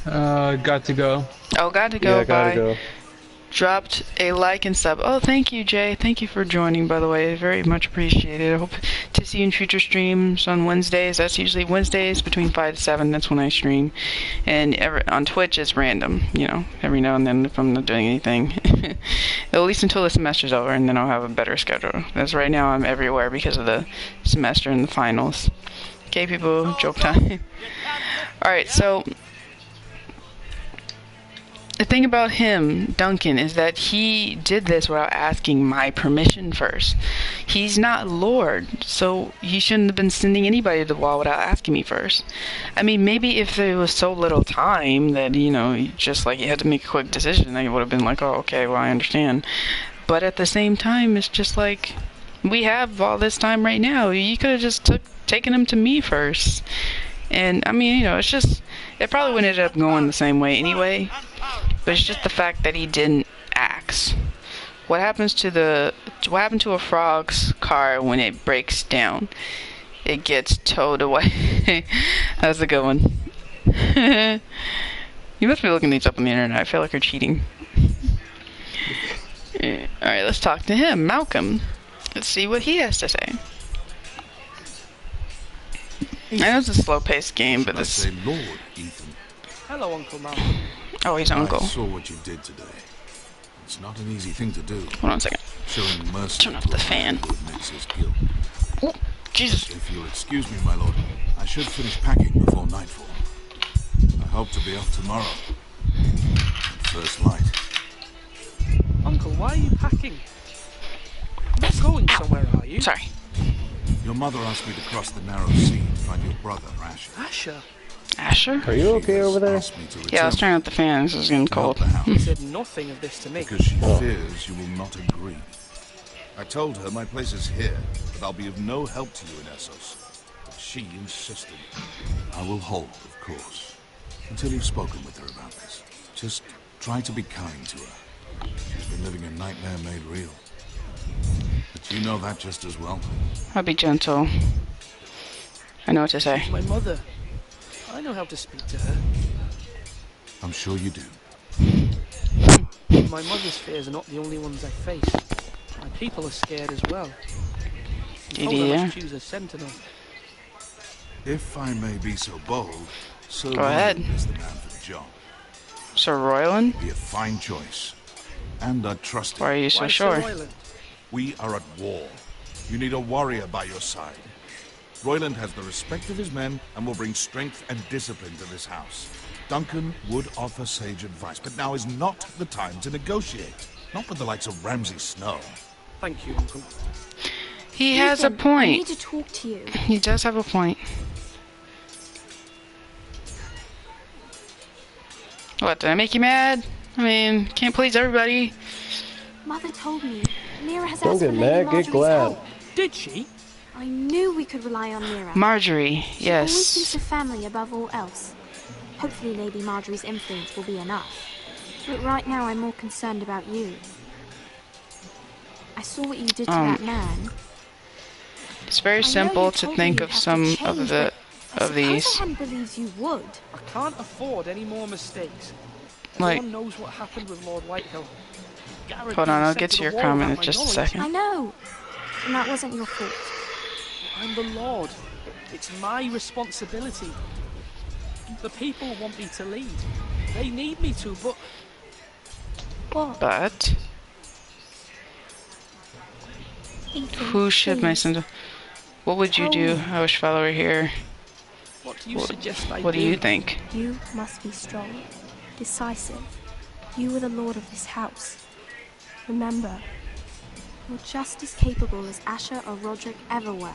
S2: Got to go.
S3: Oh, got to go,
S1: Yeah, gotta
S3: bye.
S1: go.
S3: Dropped a like and sub. Oh, thank you, Jay. Thank you for joining, by the way. Very much appreciated. I hope to see you in future streams on Wednesdays. That's usually Wednesdays between 5 to 7. That's when I stream. And on Twitch, it's random, every now and then if I'm not doing anything. At least until the semester's over, and then I'll have a better schedule. As right now, I'm everywhere because of the semester and the finals. Okay, people, joke time. Alright, so... the thing about him, Duncan, is that he did this without asking my permission first. He's not Lord, so he shouldn't have been sending anybody to the wall without asking me first. I mean, maybe if there was so little time that, just like you had to make a quick decision, I would have been like, oh, okay, well, I understand. But at the same time, it's just like, we have all this time right now. You could have just taken him to me first. And, I mean, you know, it's just, it probably would end up going the same way anyway. But it's just the fact that he didn't axe. What happened to a frog's car when it breaks down? It gets towed away. That's a good one. You must be looking these up on the internet. I feel like you're cheating. Alright, let's talk to him, Malcolm. Let's see what he has to say. I know it's a slow-paced game, but this...
S10: Say Lord, Ethan.
S8: Hello, Uncle Malcolm.
S3: Oh, he's uncle.
S10: I saw what you did today. It's not an easy thing to do.
S3: Hold on a second.
S10: Showing mercy.
S3: Turn off the fan.
S10: Admits his guilt.
S3: Oh, Jesus.
S10: If you'll excuse me, my lord, I should finish packing before nightfall. I hope to be off tomorrow. At first light.
S8: Uncle, why are you packing? You're not going somewhere, are you?
S3: Sorry.
S10: Your mother asked me to cross the narrow sea to find your brother, Asher.
S8: Asher?
S3: Asher?
S1: Are you okay over there?
S3: Yeah, let's turn out the fan. This is getting cold.
S8: He said nothing of this to me.
S10: Because she fears you will not agree. I told her my place is here, but I'll be of no help to you in Essos. But she insisted. I will hold, of course, until you've spoken with her about this. Just try to be kind to her. She's been living a nightmare made real. But you know that just as well.
S3: I'll be gentle. I know what to say.
S8: She's my mother. I know how to speak to her.
S10: I'm sure you do.
S8: My mother's fears are not the only ones I face. My people are scared as well. I told her I must choose a sentinel.
S10: If I may be so bold, Sir
S3: Go ahead.
S10: Roland is the man for the job.
S3: Sir Royland?
S10: Be a fine choice. And I trust him.
S3: Why are you so sure?
S10: We are at war. You need a warrior by your side. Royland has the respect of his men and will bring strength and discipline to this house. Duncan would offer sage advice, but now is not the time to negotiate. Not with the likes of Ramsay Snow.
S8: Thank you, Uncle.
S3: He has a point.
S11: I need to talk to you.
S3: He does have a point. What, did I make you mad? I mean, can't please everybody.
S11: Mother told me Mira has
S1: Don't
S11: asked for
S1: get
S11: Lady
S1: mad,
S11: Marjorie's
S1: get glad.
S11: help.
S8: Did she?
S11: I knew we could rely on Mira.
S3: Marjorie,
S11: She always
S3: yes.
S11: thinks of family above all else. Hopefully Lady Marjorie's influence will be enough. But right now I'm more concerned about you. I saw what you did to that man.
S3: It's very simple to think of some of these.
S11: I hadn't believed you would.
S8: I can't afford any more mistakes.
S3: Like,
S8: Everyone knows what happened with Lord Whitehill. Garrett
S3: hold on,
S8: being
S3: I'll
S8: sent
S3: get to
S8: the
S3: your
S8: wall
S3: comment
S8: without
S3: in just
S8: my
S3: a
S8: knowledge.
S3: second.
S11: I know. And that wasn't your fault.
S8: I'm the Lord. It's my responsibility. The people want me to lead. They need me to, but...
S11: What?
S3: But
S11: Ethan,
S3: who should my
S11: please.
S3: son do? What would you do? I wish Father were here.
S8: What do you suggest I
S3: What do you think?
S11: You must be strong, decisive. You are the lord of this house. Remember, you're just as capable as Asher or Roderick ever were.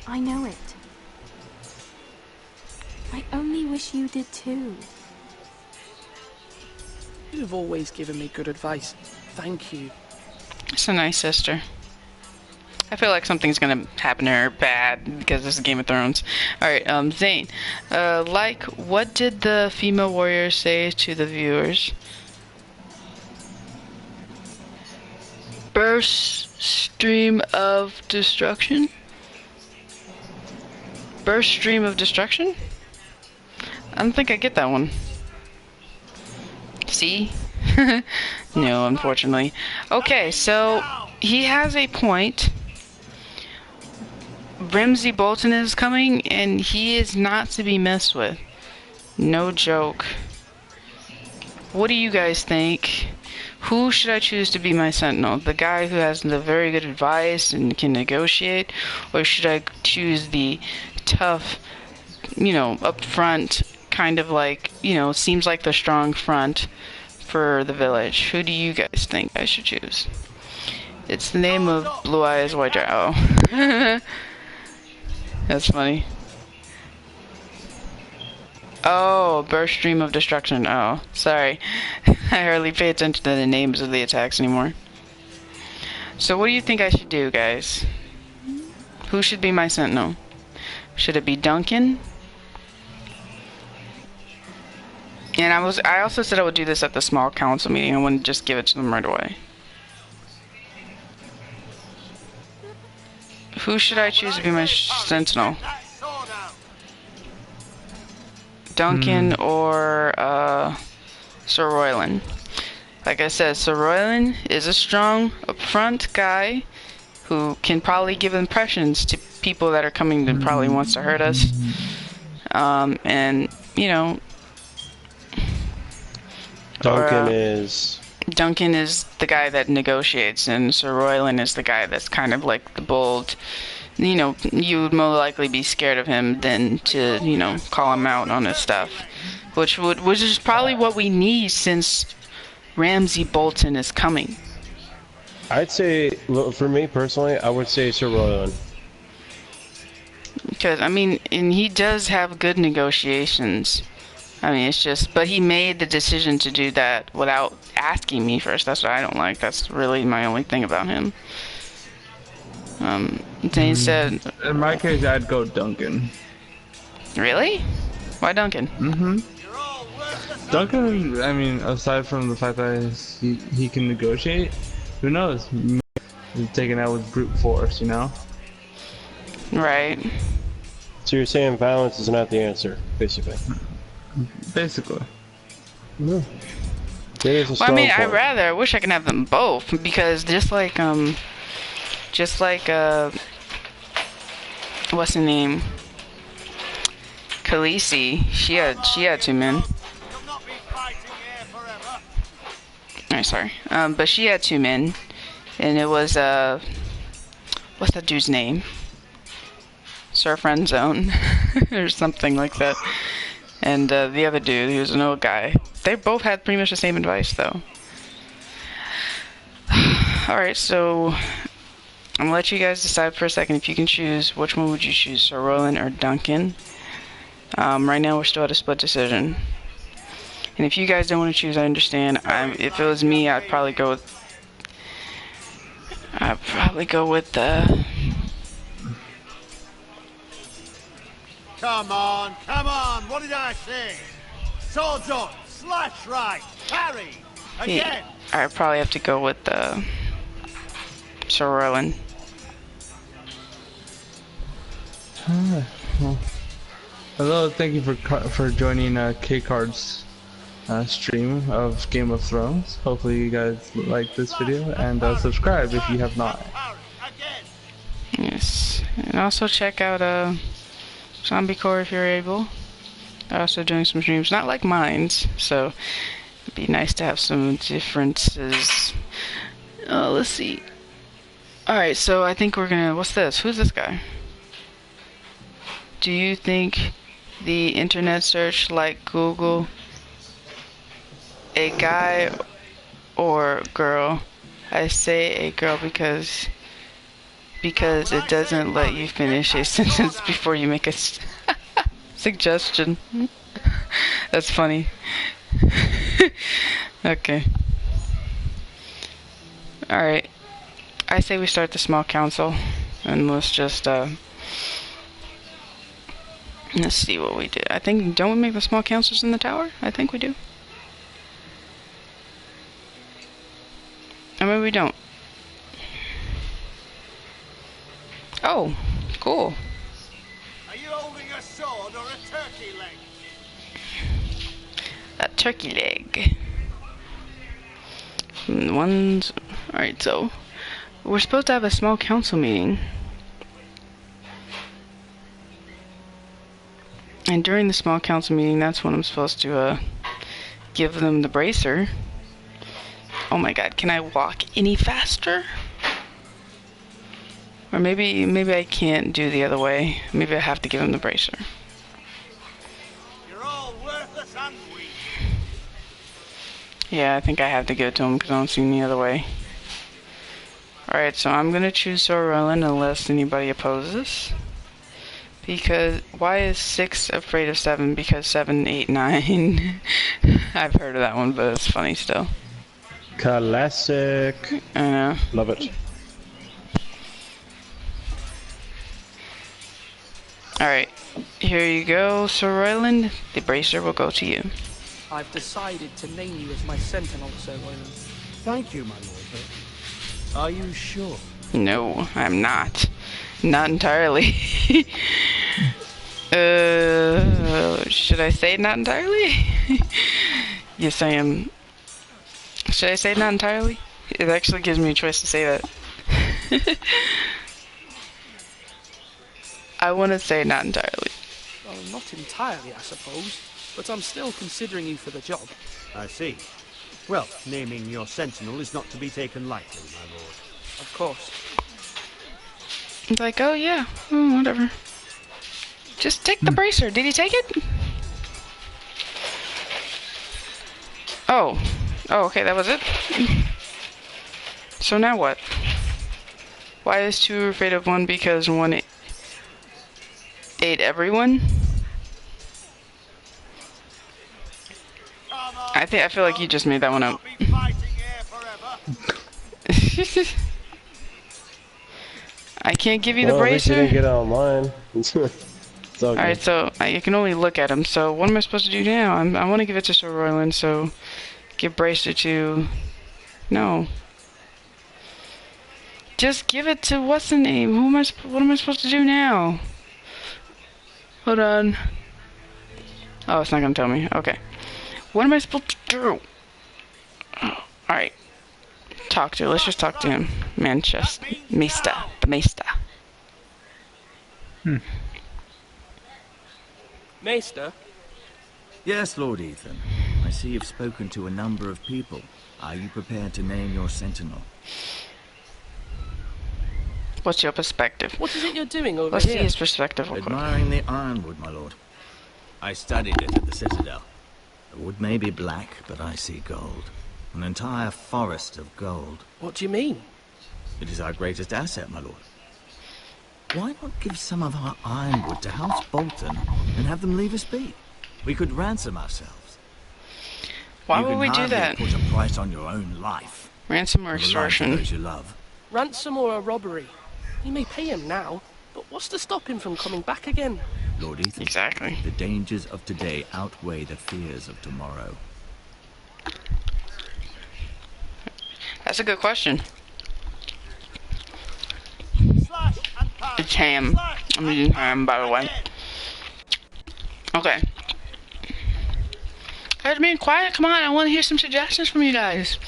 S11: I know it. I only wish you did too.
S8: You've always given me good advice. Thank you.
S3: It's a nice sister. I feel like something's gonna happen to her bad because this is Game of Thrones. Alright, Zane. What did the female warrior say to the viewers? Burst stream of destruction? Burst stream of destruction? I don't think I get that one. See? No, unfortunately. Okay, so he has a point. Ramsay Bolton is coming, and he is not to be messed with. No joke. What do you guys think? Who should I choose to be my sentinel? The guy who has the very good advice and can negotiate? Or should I choose the tough, up front, kind of like, seems like the strong front for the village? Who do you guys think I should choose? It's the name of Blue Eyes White Drow. That's funny. Oh, burst stream of destruction. Oh, sorry. I hardly pay attention to the names of the attacks anymore. So what do you think I should do, guys? Who should be my sentinel? Should it be Duncan? And I also said I would do this at the small council meeting. I wouldn't just give it to them right away. Who should I choose to be my sentinel? Duncan or Sir Royland? Like I said, Sir Royland is a strong, upfront guy who can probably give impressions to people that are coming that probably wants to hurt us. And, you know...
S1: Duncan is
S3: the guy that negotiates, and Sir Royland is the guy that's kind of like the bold... You know, you would more likely be scared of him than to, you know, call him out on his stuff. Which is probably what we need since Ramsay Bolton is coming.
S1: I'd say, for me personally, I would say Sir Royland.
S3: Because, I mean, and he does have good negotiations. I mean, it's just, but he made the decision to do that without asking me first. That's what I don't like. That's really my only thing about him. They said...
S2: In my case, I'd go Duncan.
S3: Really? Why Duncan?
S2: Duncan, I mean, aside from the fact that he can negotiate, who knows? He's taken out with brute force, you know?
S3: Right.
S1: So you're saying violence is not the answer, basically?
S2: Basically.
S1: No.
S3: Well, I mean, I wish I could have them both, because just like what's her name? Khaleesi, she had 2 men. I'm sorry. But she had 2 men, and it was what's that dude's name? Sir Friendzone, or something like that. And the other dude, he was an old guy. They both had pretty much the same advice, though. Alright, so I'm gonna let you guys decide for a second if you can choose. Which one would you choose, Sir Roland or Duncan? Right now we're still at a split decision. And if you guys don't want to choose, I understand. If it was me, I'd probably go with
S6: Come on, what did I say? Swords up, slash right, parry, again!
S3: I'd probably have to go with Sir Roland.
S2: Well, hello, thank you for joining K-Card's stream of Game of Thrones. Hopefully you guys like this video, and subscribe if you have not.
S3: Yes, and also check out Zombie Core if you're able. They're also doing some streams, not like mine's, so it'd be nice to have some differences. Let's see. Alright, so I think we're gonna... What's this? Who's this guy? Do you think the internet search like Google a guy or girl? I say a girl because it doesn't let you finish a sentence before you make a suggestion. That's funny. Okay. Alright. I say we start the small council, and let's just let's see what we did. I think, don't we make the small councils in the tower? I think we do. I mean, we don't. Oh, cool.
S6: Are you holding a sword or a turkey leg?
S3: A turkey leg. Alright, so we're supposed to have a small council meeting. And during the small council meeting, that's when I'm supposed to give them the bracer. Oh my god, can I walk any faster? Or maybe I can't do the other way. Maybe I have to give him the bracer.
S6: You're all worthless and weak.
S3: Yeah, I think I have to give it to him because I don't see any other way. Alright, so I'm gonna choose Sir Roland unless anybody opposes. Because, why is 6 afraid of 7? Because 7, 8, 9. I've heard of that one, but it's funny still.
S1: Classic.
S3: I know.
S1: Love it.
S3: Here you go, Sir Royland. The bracer will go to you.
S8: I've decided to name you as my sentinel, Sir Royland.
S6: Thank you, my lord, but are you sure?
S3: No, I'm not. Not entirely. Should I say not entirely? Yes, I am. Should I say not entirely? It actually gives me a choice to say that. I want to say not entirely.
S8: Well, not entirely, I suppose, but I'm still considering you for the job.
S6: I see. Well, naming your sentinel is not to be taken lightly, my lord.
S8: Of course.
S3: It's like, oh yeah, whatever. Just take the bracer. Did he take it? Oh. Oh, okay, that was it? So now what? Why is 2 afraid of 1? Because 1 ate everyone? I feel like you just made that one up. I can't give you the bracer.
S1: At least you didn't get it online.
S3: Alright, so you can only look at him. So what am I supposed to do now? I want to give it to Sir Royland, so give bracer to... No. Just give it to what's the name? What am I supposed to do now? Hold on. Oh, it's not gonna tell me. Okay. What am I supposed to do? Oh, alright. Let's just talk to him. Manchester. Maester. The Maester.
S8: Maester?
S4: Yes, Lord Ethan. I see you've spoken to a number of people. Are you prepared to name your sentinel?
S3: What's your perspective?
S8: What is it you're doing over
S3: Let's
S8: here?
S3: see his perspective.
S4: Admiring the ironwood, my lord. I studied it at the Citadel. The wood may be black, but I see gold. An entire forest of gold.
S8: What do you mean?
S4: It is our greatest asset, my lord. Why not give some of our ironwood to House Bolton and have them leave us be? We could ransom ourselves.
S3: Why would we do that?
S4: Put a price on your own life.
S3: Ransom or extortion?
S4: Those you love.
S8: Ransom or a robbery? You may pay him now, but what's to stop him from coming back again?
S4: Lord Ethan.
S3: Exactly.
S4: The dangers of today outweigh the fears of tomorrow.
S3: That's a good question. It's ham. I'm using ham, by the way. Okay. Guys, being quiet. Come on, I want to hear some suggestions from you guys.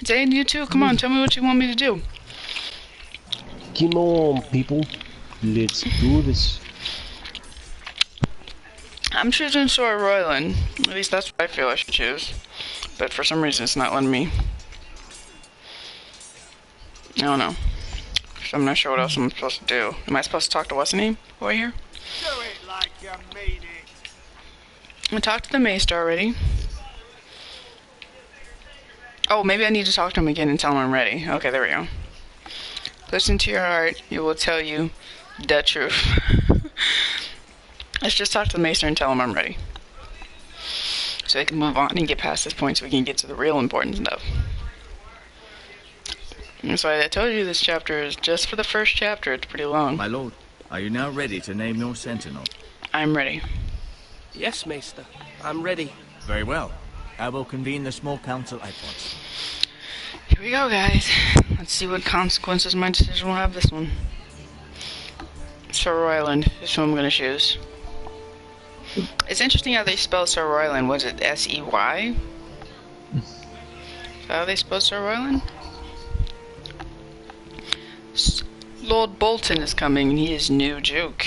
S3: Zane, you too. Come on, tell me what you want me to do.
S1: Come on, people. Let's do this.
S3: I'm choosing Sir Royland. At least that's what I feel I should choose. But for some reason, it's not letting me. I don't know. So I'm not sure what else I'm supposed to do. Am I supposed to talk to what's his name over here?
S6: Do it like you mean it.
S3: I talked to the Maester already. Oh, maybe I need to talk to him again and tell him I'm ready. Okay, there we go. Listen to your heart. It will tell you the truth. Let's just talk to the Maester and tell him I'm ready. So we can move on and get past this point so we can get to the real important stuff. That's why I told you this chapter is just for the first chapter. It's pretty long.
S4: My lord, are you now ready to name your sentinel?
S3: I'm ready.
S8: Yes, Maester. I'm ready.
S4: Very well. I will convene the small council at once.
S3: Here we go, guys. Let's see what consequences my decision will have this one. Sir Royland is who I'm going to choose. It's interesting how they spell Sir Royland. Was it S-E-Y? Is that how they spell Sir Royland? Lord Bolton is coming, and he is no joke.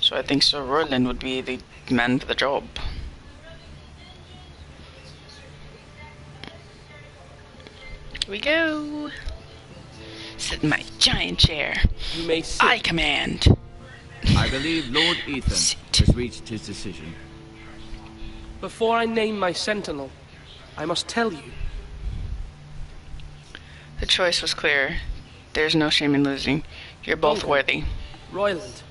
S3: So I think Sir Royland would be the man for the job. Here we go. Sit in my giant chair.
S8: You may sit.
S3: I command.
S4: I believe Lord Ethan has reached his decision.
S8: Before I name my sentinel, I must tell you.
S3: The choice was clear. There's no shame in losing. You're both worthy.
S8: Royland,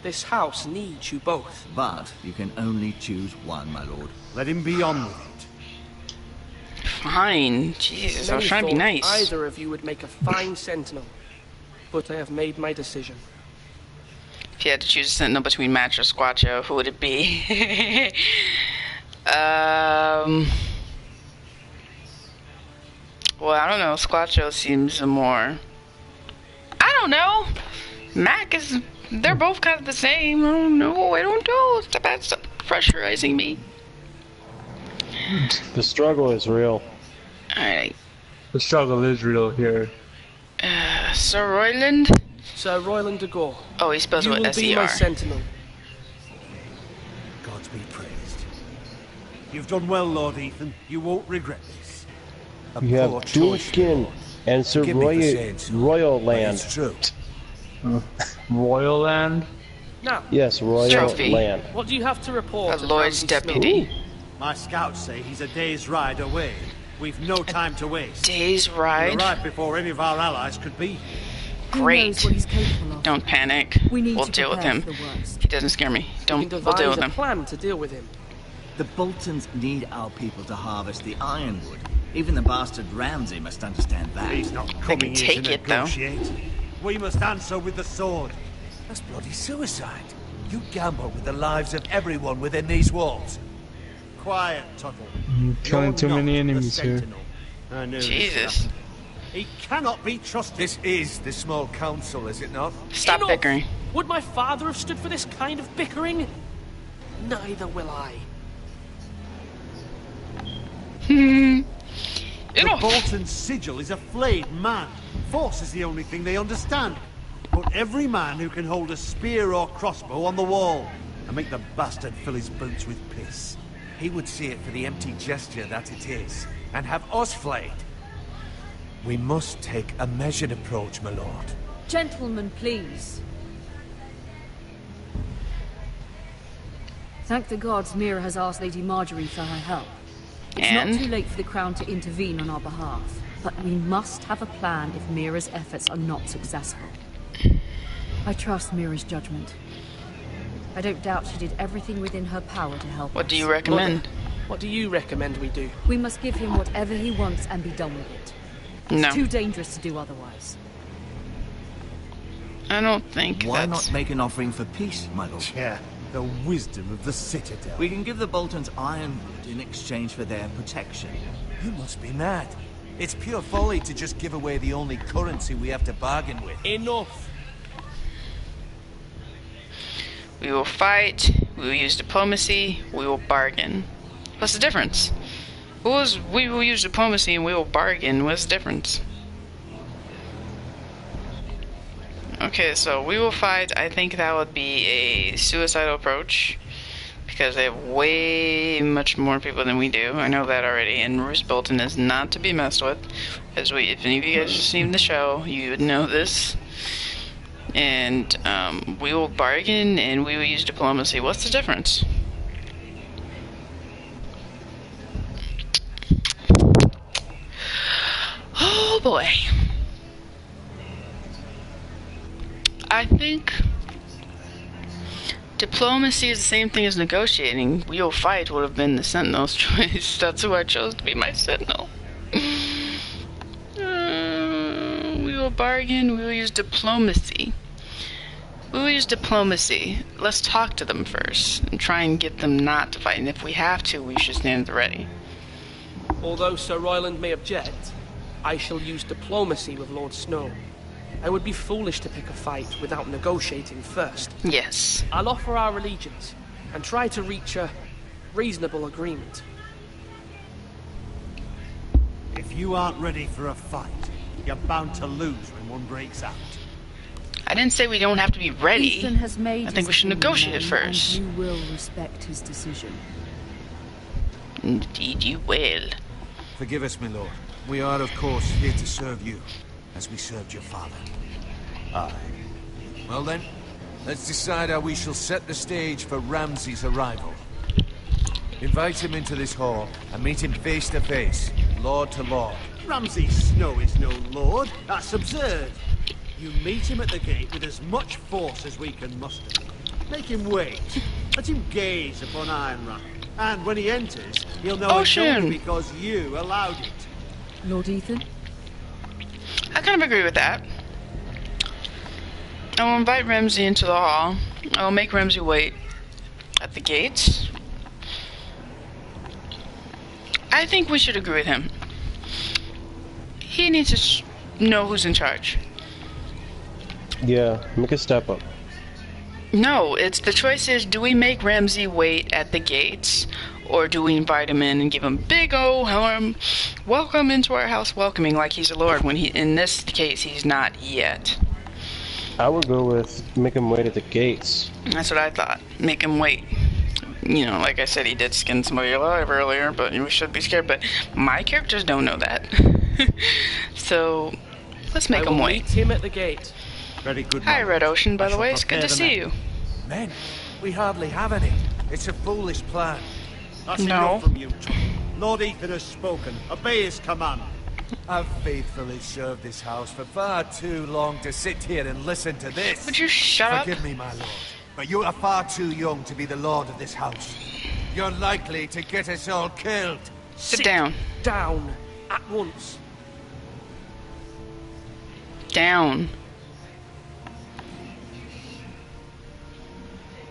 S8: this house needs you both.
S4: But you can only choose one, my lord.
S6: Let him be on with it.
S3: Fine. Jesus, I was trying to be nice.
S8: Either of you would make a fine sentinel, but I have made my decision.
S3: If you had to choose a sentinel between Match or Squatcho, who would it be? Well, I don't know. Squatcho seems more... I don't know. Mac is... They're both kind of the same. I don't know. That's pressurizing me.
S1: The struggle is real.
S3: Alright.
S2: The struggle is real here.
S3: Sir Royland?
S8: Sir Royland de Gore.
S3: Oh, he spells it with
S8: You will be my
S3: S-E-R.
S8: sentinel.
S6: Gods be praised. You've done well, Lord Ethan. You won't regret this.
S1: You have Dukin and Sir Royal Land.
S9: It's true.
S2: Royal Land?
S8: Now,
S1: Yes, Royal
S3: Trophy.
S1: Land.
S8: what do you have to report?
S3: A
S8: of
S3: Lloyd's
S8: Ramsay
S3: deputy.
S8: Snow?
S6: My scouts say he's a day's ride away. We've no time to waste.
S3: Day's
S6: He'll
S3: ride?
S6: arrive before any of our allies could be here.
S3: Great.
S12: What he's capable of.
S3: Don't panic.
S12: We need
S3: We'll
S12: to
S3: deal with
S12: prepare
S3: him.
S12: for the worst.
S3: He doesn't scare me.
S8: We
S3: Don't.
S8: can
S3: We'll deal
S8: devise
S3: with
S8: a
S3: him.
S8: plan to deal with him.
S13: The Boltons need our people to harvest the ironwood. Even the bastard Ramsay must understand that.
S6: He's not
S3: can
S6: coming here
S3: take
S6: to
S3: it, though.
S6: negotiate. We must answer with the sword.
S9: That's bloody suicide. You gamble with the lives of everyone within these walls.
S6: Quiet, Tuttle.
S2: Killing
S6: You're
S2: too
S6: not
S2: many
S6: the
S2: enemies here.
S6: Sentinel. I knew this would
S3: Jesus.
S6: happen. He cannot be trusted.
S9: This is the small council, is it not?
S3: Stop
S8: Enough!
S3: bickering.
S8: Would my father have stood for this kind of bickering? Neither will I.
S6: The
S3: Enough.
S6: Bolton sigil is a flayed man. Force is the only thing they understand. Put every man who can hold a spear or crossbow on the wall and make the bastard fill his boots with piss.
S9: He would see it for the empty gesture that it is, and have us flayed. We must take a measured approach, my lord.
S12: Gentlemen, please. Thank the gods Mira has asked Lady Marjorie for her help. It's
S3: And?
S12: not too late for the Crown to intervene on our behalf, but we must have a plan if Mira's efforts are not successful. I trust Mira's judgment. I don't doubt she did everything within her power to help
S3: What
S12: us.
S3: do you recommend?
S8: Mother, what do you recommend we do?
S12: We must give him whatever he wants and be done with it. It's
S3: No.
S12: too dangerous to do otherwise.
S3: I don't think
S13: Why
S3: that's...
S13: not make an offering for peace, my lord?
S6: Yeah, the wisdom of the Citadel.
S13: We can give the Boltons ironwood in exchange for their protection.
S9: You must be mad. It's pure folly to just give away the only currency we have to bargain with.
S8: Enough!
S3: We will fight, we will use diplomacy, we will bargain. What's the difference? We will use diplomacy and we will bargain. What's the difference? Okay, so we will fight. I think that would be a suicidal approach. Because they have way much more people than we do. I know that already. And Roose Bolton is not to be messed with. As if any of you guys have seen the show, you would know this. And we will bargain and we will use diplomacy. What's the difference? Oh boy. I think diplomacy is the same thing as negotiating. We will fight would have been the Sentinel's choice. That's who I chose to be my Sentinel. We will bargain, we will use diplomacy. We will use diplomacy. Let's talk to them first and try and get them not to fight. And if we have to, we should stand at the ready.
S8: Although Sir Royland may object, I shall use diplomacy with Lord Snow. I would be foolish to pick a fight without negotiating first.
S3: Yes.
S8: I'll offer our allegiance and try to reach a reasonable agreement.
S6: If you aren't ready for a fight, you're bound to lose when one breaks out.
S3: I didn't say we don't have to be ready.
S12: Ethan has made
S3: I think we
S12: his
S3: should
S12: opinion
S3: negotiate
S12: known,
S3: first.
S12: and you will respect his decision.
S3: Indeed you will.
S9: Forgive us, my lord. We are, of course, here to serve you, as we served your father.
S6: Aye.
S9: Well then, let's decide how we shall set the stage for Ramsay's arrival. Invite him into this hall, and meet him face to face, lord to lord.
S6: Ramsay Snow is no lord. That's absurd. You meet him at the gate with as much force as we can muster. Make him wait. Let him gaze upon Ironrath. And when he enters, he'll know it's only because you allowed it.
S12: Lord Ethan?
S3: I kind of agree with that. I'll invite Ramsey into the hall. I'll make Ramsey wait at the gates. I think we should agree with him. He needs to know who's in charge.
S1: Yeah, make a step up.
S3: No, it's the choice is, do we make Ramsey wait at the gates, or do we invite him in and give him big welcome into our house welcoming like he's a lord, when he, in this case, he's not yet.
S1: I would go with make him wait at the gates.
S3: That's what I thought. Make him wait. You know, like I said, he did skin somebody alive earlier, but we should be scared. But my characters don't know that. So, let's make him wait.
S8: Meet him at the gate.
S6: Very good.
S3: Hi, Red Ocean, by the way. It's good to see you.
S9: Men, we hardly have any. It's a foolish plan.
S6: That's
S3: No.
S6: enough from you, Tom. Lord Ethan has spoken. Obey his command.
S9: I've faithfully served this house for far too long to sit here and listen to this.
S3: Would you shut up?
S9: Forgive me, my lord, but you are far too young to be the lord of this house. You're likely to get us all killed.
S3: Sit down.
S8: Down. At once.
S3: Down.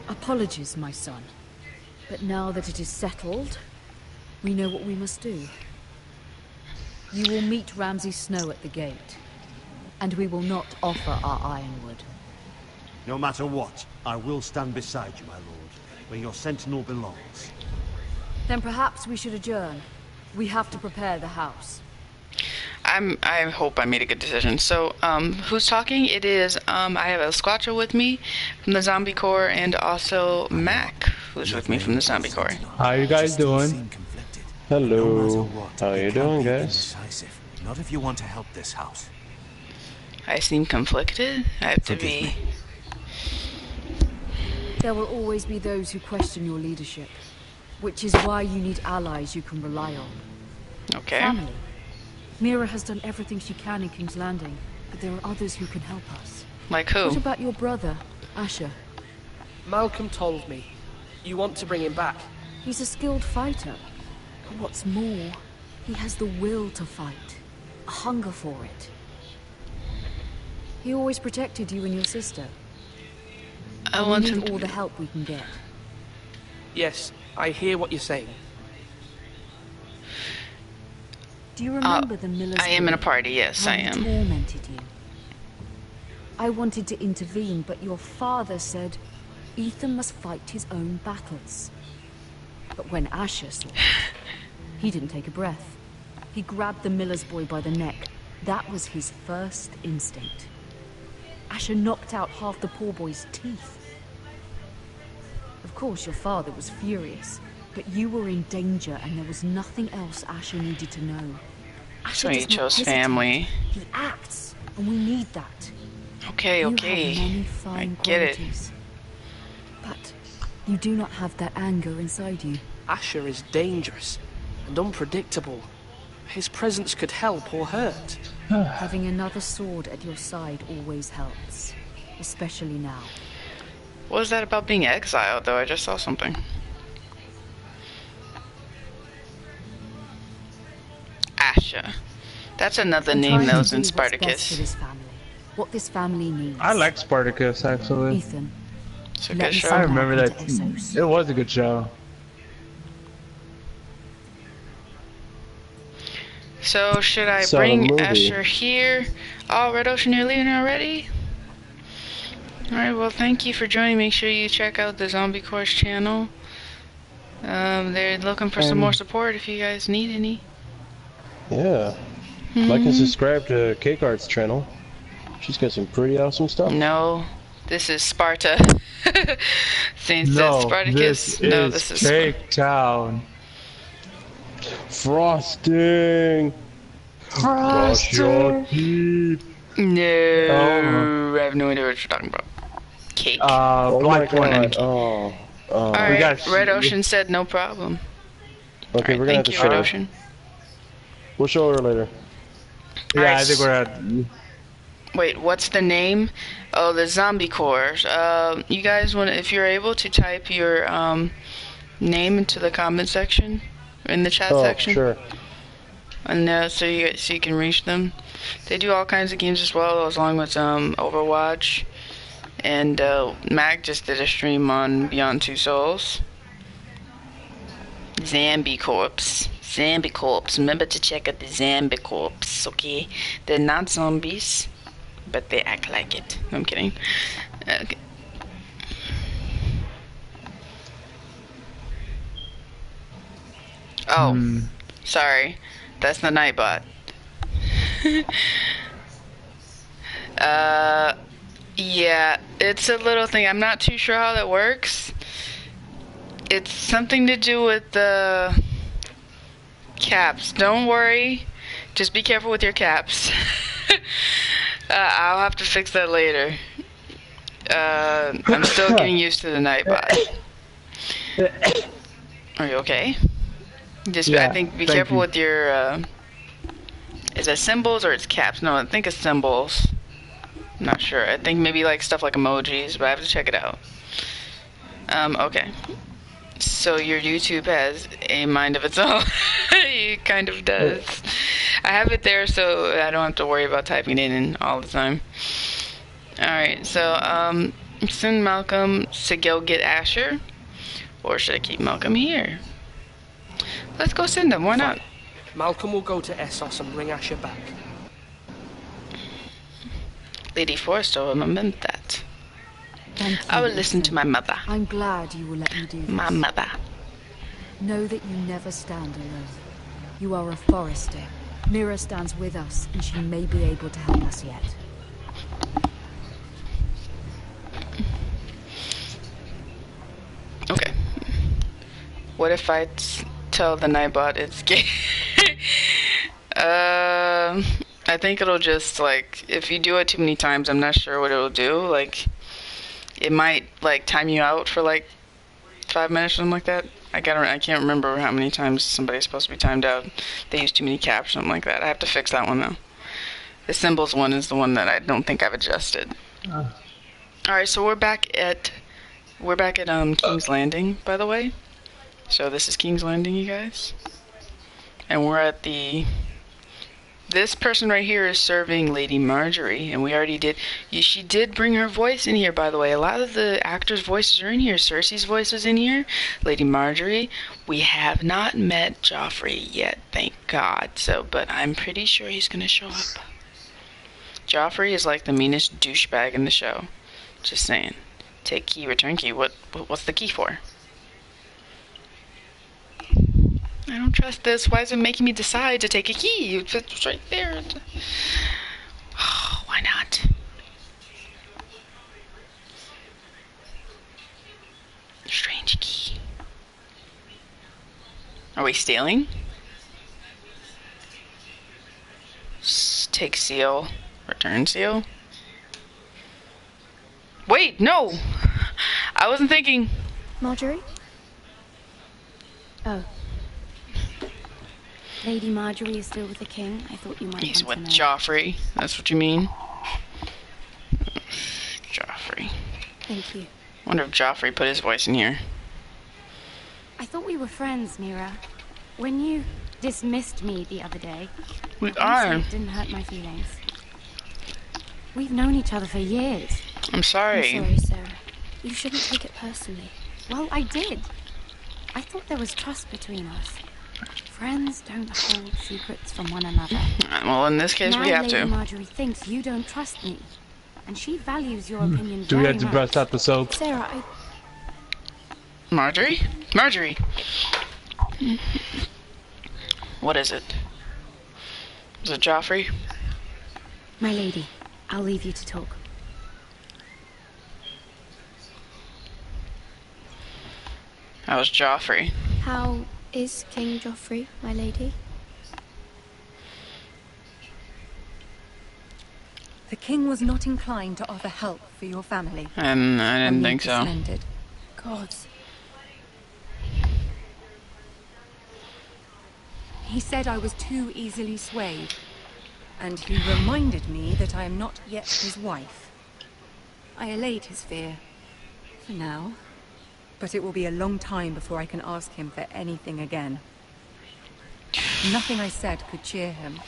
S12: Apologies, my son. But now that it is settled, we know what we must do. You will meet Ramsay Snow at the gate, and we will not offer our ironwood.
S6: No matter what, I will stand beside you, my lord, where your sentinel belongs.
S12: Then perhaps we should adjourn. We have to prepare the house.
S3: I hope I made a good decision. So, who's talking? It is, I have El Squatcho with me from the Zombie Corps, and also Mac, who's with me from the Zombie Corps.
S2: How you guys doing?
S1: Hello. How you doing, guys?
S9: Not if you want to help this house.
S3: I seem conflicted. I have to be...
S12: There will always be those who question your leadership, which is why you need allies you can rely on.
S3: Okay.
S12: Family. Mira has done everything she can in King's Landing, but there are others who can help us.
S3: Like who?
S12: What about your brother, Asher?
S8: Malcolm told me. You want to bring him back.
S12: He's a skilled fighter. And what's more, he has the will to fight. A hunger for it. He always protected you and your sister.
S3: I
S12: And
S3: want
S12: we
S3: him
S12: need
S3: to
S12: all the help we can get.
S8: Yes, I hear what you're saying.
S12: Do you remember the Miller's
S3: I am in a
S12: Boy?
S3: party, yes,
S12: How
S3: I
S12: he
S3: am.
S12: tormented you. I wanted to intervene, but your father said Ethan must fight his own battles. But when Asher saw it, he didn't take a breath. He grabbed the Miller's Boy by the neck. That was his first instinct. Asher knocked out half the poor boy's teeth. Of course, your father was furious, but you were in danger and there was nothing else Asher needed to know.
S3: So
S12: Asher
S3: he
S12: does not
S3: chose
S12: hesitate.
S3: family.
S12: He acts, and we need that.
S3: Okay,
S12: You
S3: okay.
S12: have many fine
S3: I get it.
S12: qualities, but you do not have that anger inside you.
S8: Asher is dangerous and unpredictable. His presence could help or hurt.
S12: Having another sword at your side always helps, especially now.
S3: What was that about being exiled, though? I just saw something. Asher. That's another
S12: I'm
S3: name
S12: trying
S3: that
S12: to
S3: was in
S12: do what's best for
S3: Spartacus.
S12: this family, what this family needs.
S2: I like Spartacus, actually.
S12: Ethan,
S3: It's a
S12: let
S3: good
S12: me
S3: show.
S12: send
S2: I remember
S12: Malcolm
S2: that.
S12: to Essos.
S2: It was a good show.
S3: So, should I
S1: Saw the
S3: bring
S1: movie.
S3: Asher here? Oh, Red Ocean, you're leaving already? Alright, well, thank you for joining. Make sure you check out the Zombie Course channel. They're looking for some
S1: And-
S3: more support if you guys need any.
S1: Yeah. Like and subscribe to Cake Art's channel. She's got some pretty awesome stuff.
S3: No, this is Sparta. Saint says
S2: No,
S3: Spartacus.
S2: this is Cake Town.
S1: Frosting. Brush your teeth.
S3: No, I have no idea what you're talking about. Cake.
S1: Oh
S2: Black
S1: my
S2: Pudding.
S1: God. Oh.
S3: Alright,
S2: got-
S3: Red Ocean said no problem.
S1: Okay,
S3: Alright,
S1: we're gonna have
S3: thank
S1: to
S3: you,
S1: show
S3: Red
S1: her.
S3: Ocean.
S1: We'll show her later.
S2: Yeah,
S3: Alright,
S2: I think we're at.
S3: Wait, what's the name? Oh, the Zombie Corps. You guys want, if you're able to type your name into the comment section, in the chat
S1: Oh,
S3: section,
S1: sure.
S3: and so you can reach them. They do all kinds of games as well, as long as Overwatch. And Mac just did a stream on Beyond Two Souls. Zombie Corpse. Zombie Corpse. Remember to check out the Zombie Corpse, okay? They're not zombies, but they act like it. No, I'm kidding. Okay. Oh, sorry. That's the Nightbot. Yeah, it's a little thing. I'm not too sure how that works. It's something to do with the caps. Don't worry. Just be careful with your caps. I'll have to fix that later. I'm still getting used to the Nightbot. Are you okay? Just, I think, be careful with your, is it symbols or it's caps? No, I think it's symbols. I'm not sure. I think maybe like stuff like emojis, but I have to check it out. Okay. So your YouTube has a mind of its own. It kind of does. I have it there so I don't have to worry about typing it in all the time. Alright, so, send Malcolm to go get Asher. Or should I keep Malcolm here? Let's go send him, why not?
S8: Malcolm will go to Essos and bring Asher back.
S3: Lady Forrester will remember that.
S12: Thank you,
S3: I will listen to my mother.
S12: I'm glad you will let me do this.
S3: My mother.
S12: Know that you never stand alone. You are a Forrester. Mira stands with us, and she may be able to help us yet.
S3: Okay. What if I tell the Nightbot it's gay? I think it'll just, like, if you do it too many times, I'm not sure what it'll do. Like, it might, like, time you out for, like, 5 minutes or something like that. I can't remember how many times somebody's supposed to be timed out. They use too many caps or something like that. I have to fix that one, though. The symbols one is the one that I don't think I've adjusted. Alright, so we're back at King's Landing, by the way. So this is King's Landing, you guys. And we're at this person right here is serving Lady Marjorie, and we already did. She did bring her voice in here, by the way. A lot of the actors' voices are in here. Cersei's voice is in here. Lady Marjorie. We have not met Joffrey yet, thank God. But I'm pretty sure he's gonna show up. Joffrey is like the meanest douchebag in the show. Just saying. Take key, return key. What's the key for? I don't trust this. Why is it making me decide to take a key? It's right there. Oh, why not? Strange key. Are we stealing? Take seal. Return seal. Wait, no! I wasn't thinking.
S11: Marjorie? Oh. Lady Marjorie is still with the king. I thought you might
S3: He's with
S11: want to know.
S3: Joffrey. That's what you mean? Joffrey.
S11: Thank you.
S3: Wonder if Joffrey put his voice in here.
S11: I thought we were friends, Mira. When you dismissed me the other day,
S3: We
S11: at
S3: are.
S11: least it didn't hurt my feelings. We've known each other for years.
S3: I'm sorry.
S11: I'm sorry, Sarah. You shouldn't take it personally. Well, I did. I thought there was trust between us. Friends don't hold secrets from one another.
S3: Well, in this case,
S11: now
S3: we have
S11: Lady
S3: to.
S11: Marjorie thinks you don't trust me, and she values your opinion
S2: Do we
S11: very
S2: have to
S11: much.
S2: brush out the soap?
S11: Sarah,
S3: Marjorie? Marjorie! What is it? Is it Joffrey?
S11: My lady, I'll leave you to talk.
S3: That was Joffrey.
S11: How is King Joffrey, my lady?
S14: The king was not inclined to offer help for your family.
S3: And I didn't think so.
S14: Splendid.
S11: Gods.
S14: He said I was too easily swayed, and he reminded me that I am not yet his wife. I allayed his fear, for now, but it will be a long time before I can ask him for anything again. Nothing I said could cheer him.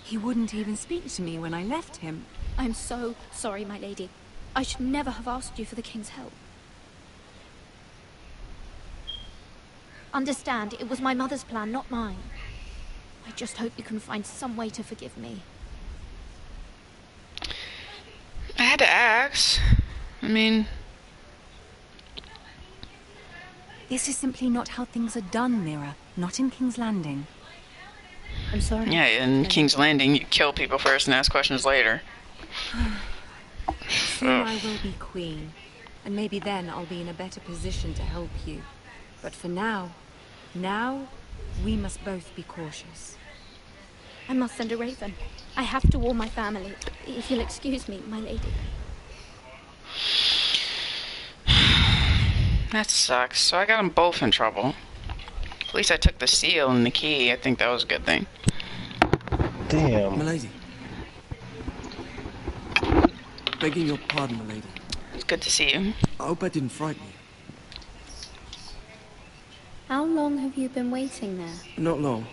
S14: He wouldn't even speak to me when I left him.
S11: I'm so sorry, my lady. I should never have asked you for the king's help. Understand, it was my mother's plan, not mine. I just hope you can find some way to forgive me.
S3: I had to ask. I mean...
S14: This is simply not how things are done, Mira. Not in King's Landing.
S11: I'm sorry.
S3: Yeah, in King's Landing, you kill people first and ask questions later.
S14: Soon I will be queen, and maybe then I'll be in a better position to help you. But for now, we must both be cautious.
S11: I must send a raven. I have to warn my family. If you'll excuse me, my lady.
S3: That sucks. So I got them both in trouble. At least I took the seal and the key. I think that was a good thing.
S1: Damn.
S5: Milady. Begging your pardon, milady.
S3: It's good to see you.
S5: I hope I didn't frighten you.
S11: How long have you been waiting there?
S5: Not long.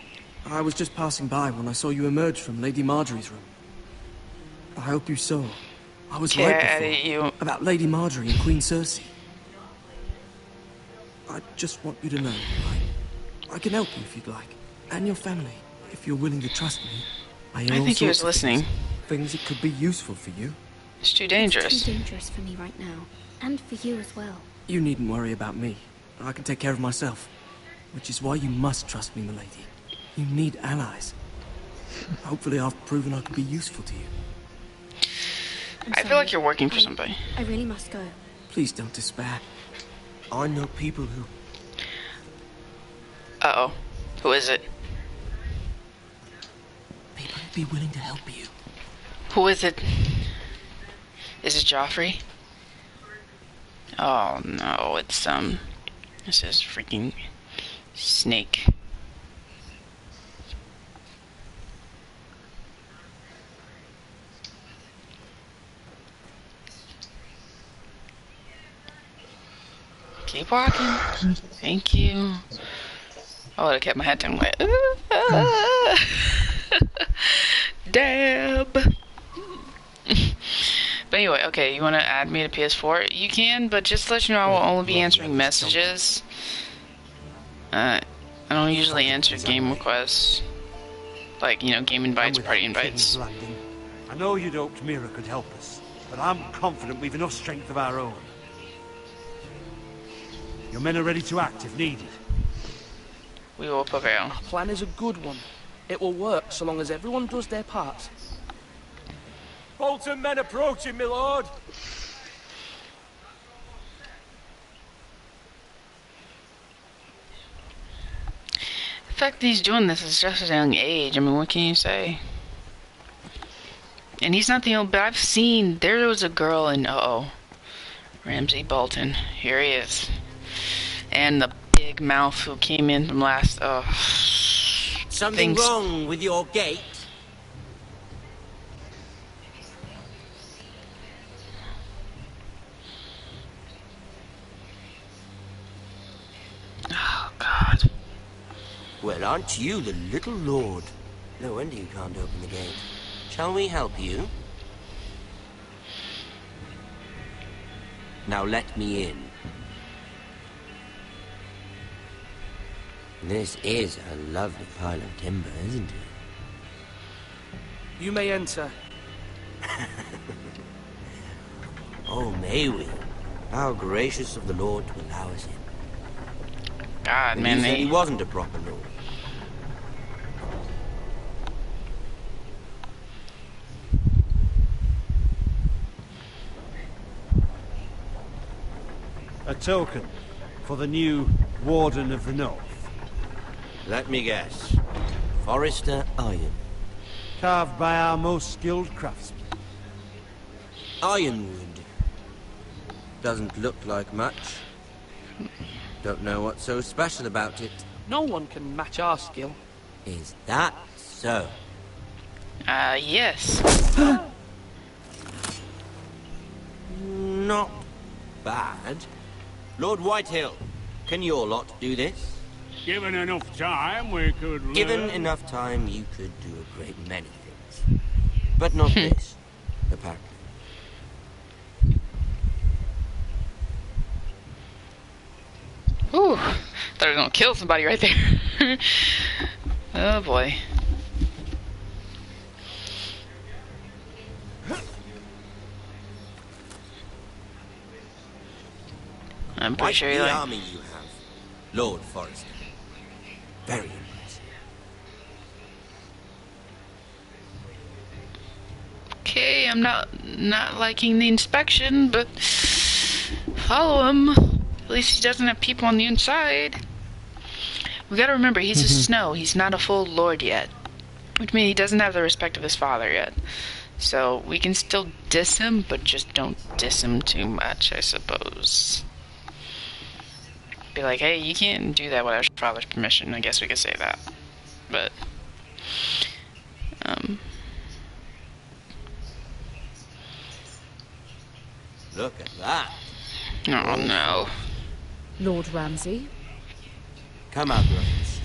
S5: I was just passing by when I saw you emerge from Lady Marjorie's room. I hope you saw. I was right before. About Lady Marjorie and Queen Cersei. I just want you to know, I can help you if you'd like. And your family, if you're willing to trust me.
S3: I think he was listening.
S5: Things that could be useful for you.
S3: It's too dangerous.
S11: It's too dangerous for me right now. And for you as well.
S5: You needn't worry about me. I can take care of myself. Which is why you must trust me, milady. You need allies. Hopefully I've proven I can be useful to you.
S3: I feel like you're working for somebody.
S11: I really must go.
S5: Please don't despair. I know people who...
S3: Uh-oh. Who is it?
S5: People who'd be willing to help you.
S3: Who is it? Is it Joffrey? Oh no, it's this is freaking Snake. Keep walking. Thank you. I would have kept my head down like, dab. But anyway, okay, you want to add me to PS4? You can, but just to let you know, I will only be answering messages. I don't usually answer game requests. Like, you know, game invites, party invites.
S6: I know you'd hoped Mira could help us, but I'm confident we've enough strength of our own. Your men are ready to act if needed.
S3: We will prevail.
S8: Our plan is a good one. It will work so long as everyone does their part.
S15: Bolton men approaching, my lord.
S3: The fact that he's doing this is just at a young age. I mean, what can you say? And he's not the only, but I've seen, there was a girl in, Ramsay Bolton. Here he is. And the big mouth who came in from last,
S16: Something wrong with your gate?
S3: Oh, God.
S16: Well, aren't you the little lord? No wonder you can't open the gate. Shall we help you? Now let me in. This is a lovely pile of timber, isn't it?
S8: You may enter.
S16: Oh, may we? How gracious of the Lord to allow us in.
S3: God,
S16: And
S3: man,
S16: he said he wasn't a proper lord.
S6: A token for the new Warden of the North.
S16: Let me guess. Forrester Iron.
S6: Carved by our most skilled craftsmen.
S16: Ironwood. Doesn't look like much. Don't know what's so special about it.
S8: No one can match our skill.
S16: Is that so?
S3: Yes.
S16: Not bad. Lord Whitehill, can your lot do this?
S15: Given enough time, we could learn.
S16: Given enough time, you could do a great many things. But not this, apparently.
S3: Whew. Thought I was gonna kill somebody right there. Oh boy. I'm pretty sure
S16: the
S3: you like...
S16: army you have, Lord Forrester. Very impressive.
S3: Okay, I'm not liking the inspection, but follow him. At least he doesn't have people on the inside. We gotta remember, he's a Snow. He's not a full lord yet. Which means he doesn't have the respect of his father yet. So we can still diss him, but just don't diss him too much, I suppose. Be like, hey, you can't do that without your father's permission. I guess we could say that. But,
S16: Look at that.
S3: Oh no.
S12: Lord Ramsay?
S16: Come out, brothers.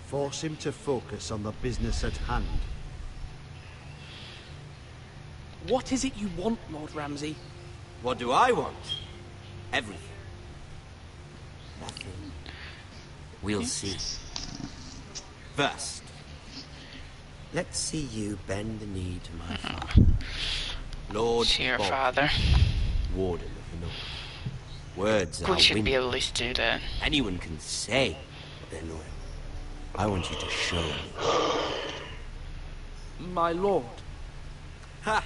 S6: Force him to focus on the business at hand.
S8: What is it you want, Lord Ramsay?
S16: What do I want? Everything. Nothing. We'll see. First, let's see you bend the knee to my father. Lord
S3: To your
S16: Bob,
S3: father.
S16: Warden of the North. Words are
S3: We should
S16: wind.
S3: be able to do that.
S16: Anyone can say they're loyal. I want you to show me.
S8: My lord.
S16: Ha!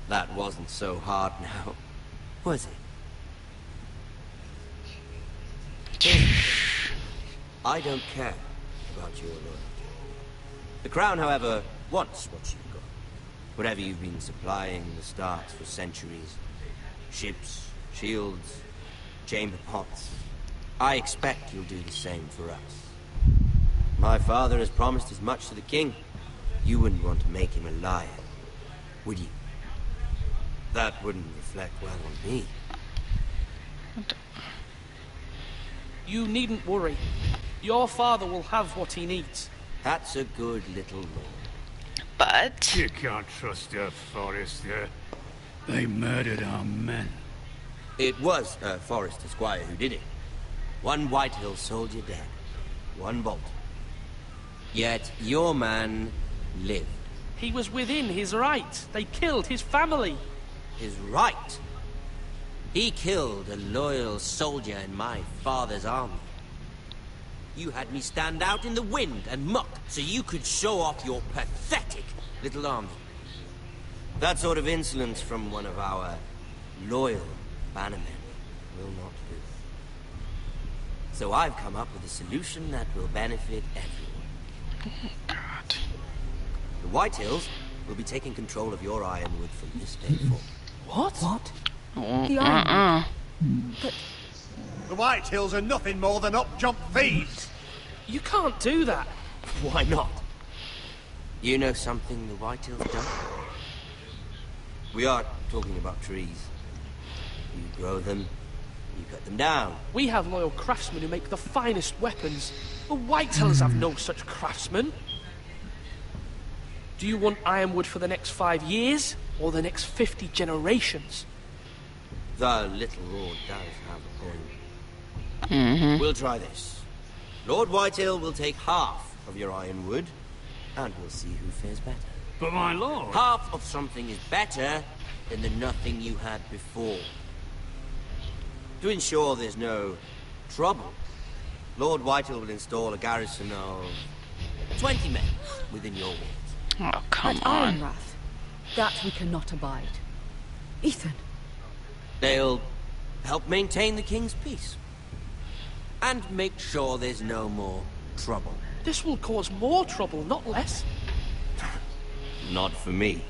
S16: That wasn't so hard now, was it? I don't care about your loyalty. The Crown, however, wants what you've got. Whatever you've been supplying the Starks for centuries. Ships, shields, chamber pots. I expect you'll do the same for us. My father has promised as much to the king. You wouldn't want to make him a liar, would you? That wouldn't reflect well on me.
S8: You needn't worry. Your father will have what he needs.
S16: That's a good little lord.
S3: But...
S15: You can't trust her, Forrester. They murdered our men.
S16: It was Forrester Squire who did it. One Whitehill soldier dead. One bolt. Yet your man lived.
S8: He was within his right. They killed his family.
S16: His right? He killed a loyal soldier in my father's army. You had me stand out in the wind and muck so you could show off your pathetic little army. That sort of insolence from one of our loyal bannermen will not do. So I've come up with a solution that will benefit everyone.
S3: Oh, God.
S16: The Whitehills will be taking control of your Ironwood from this day forward.
S8: What?
S12: What?
S3: The Ironwood?
S12: But...
S6: The Whitehills are nothing more than up-jump thieves!
S8: You can't do that.
S16: Why not? You know something the Whitehills don't? We are talking about trees. You grow them, you cut them down.
S8: We have loyal craftsmen who make the finest weapons. The Whitehills have no such craftsmen. Do you want Ironwood for the next 5 years, or the next 50 generations?
S16: The little lord does have a point.
S3: Mm-hmm.
S16: We'll try this. Lord Whitehill will take half of your Ironwood, and we'll see who fares better.
S15: But my lord...
S16: Half of something is better than the nothing you had before. To ensure there's no trouble, Lord Whitehill will install a garrison of 20 men within your walls.
S3: Oh, come
S12: At
S3: on.
S12: Ironrath. That we cannot abide. Ethan.
S16: They'll help maintain the king's peace. And make sure there's no more trouble.
S8: This will cause more trouble, not less.
S16: Not for me.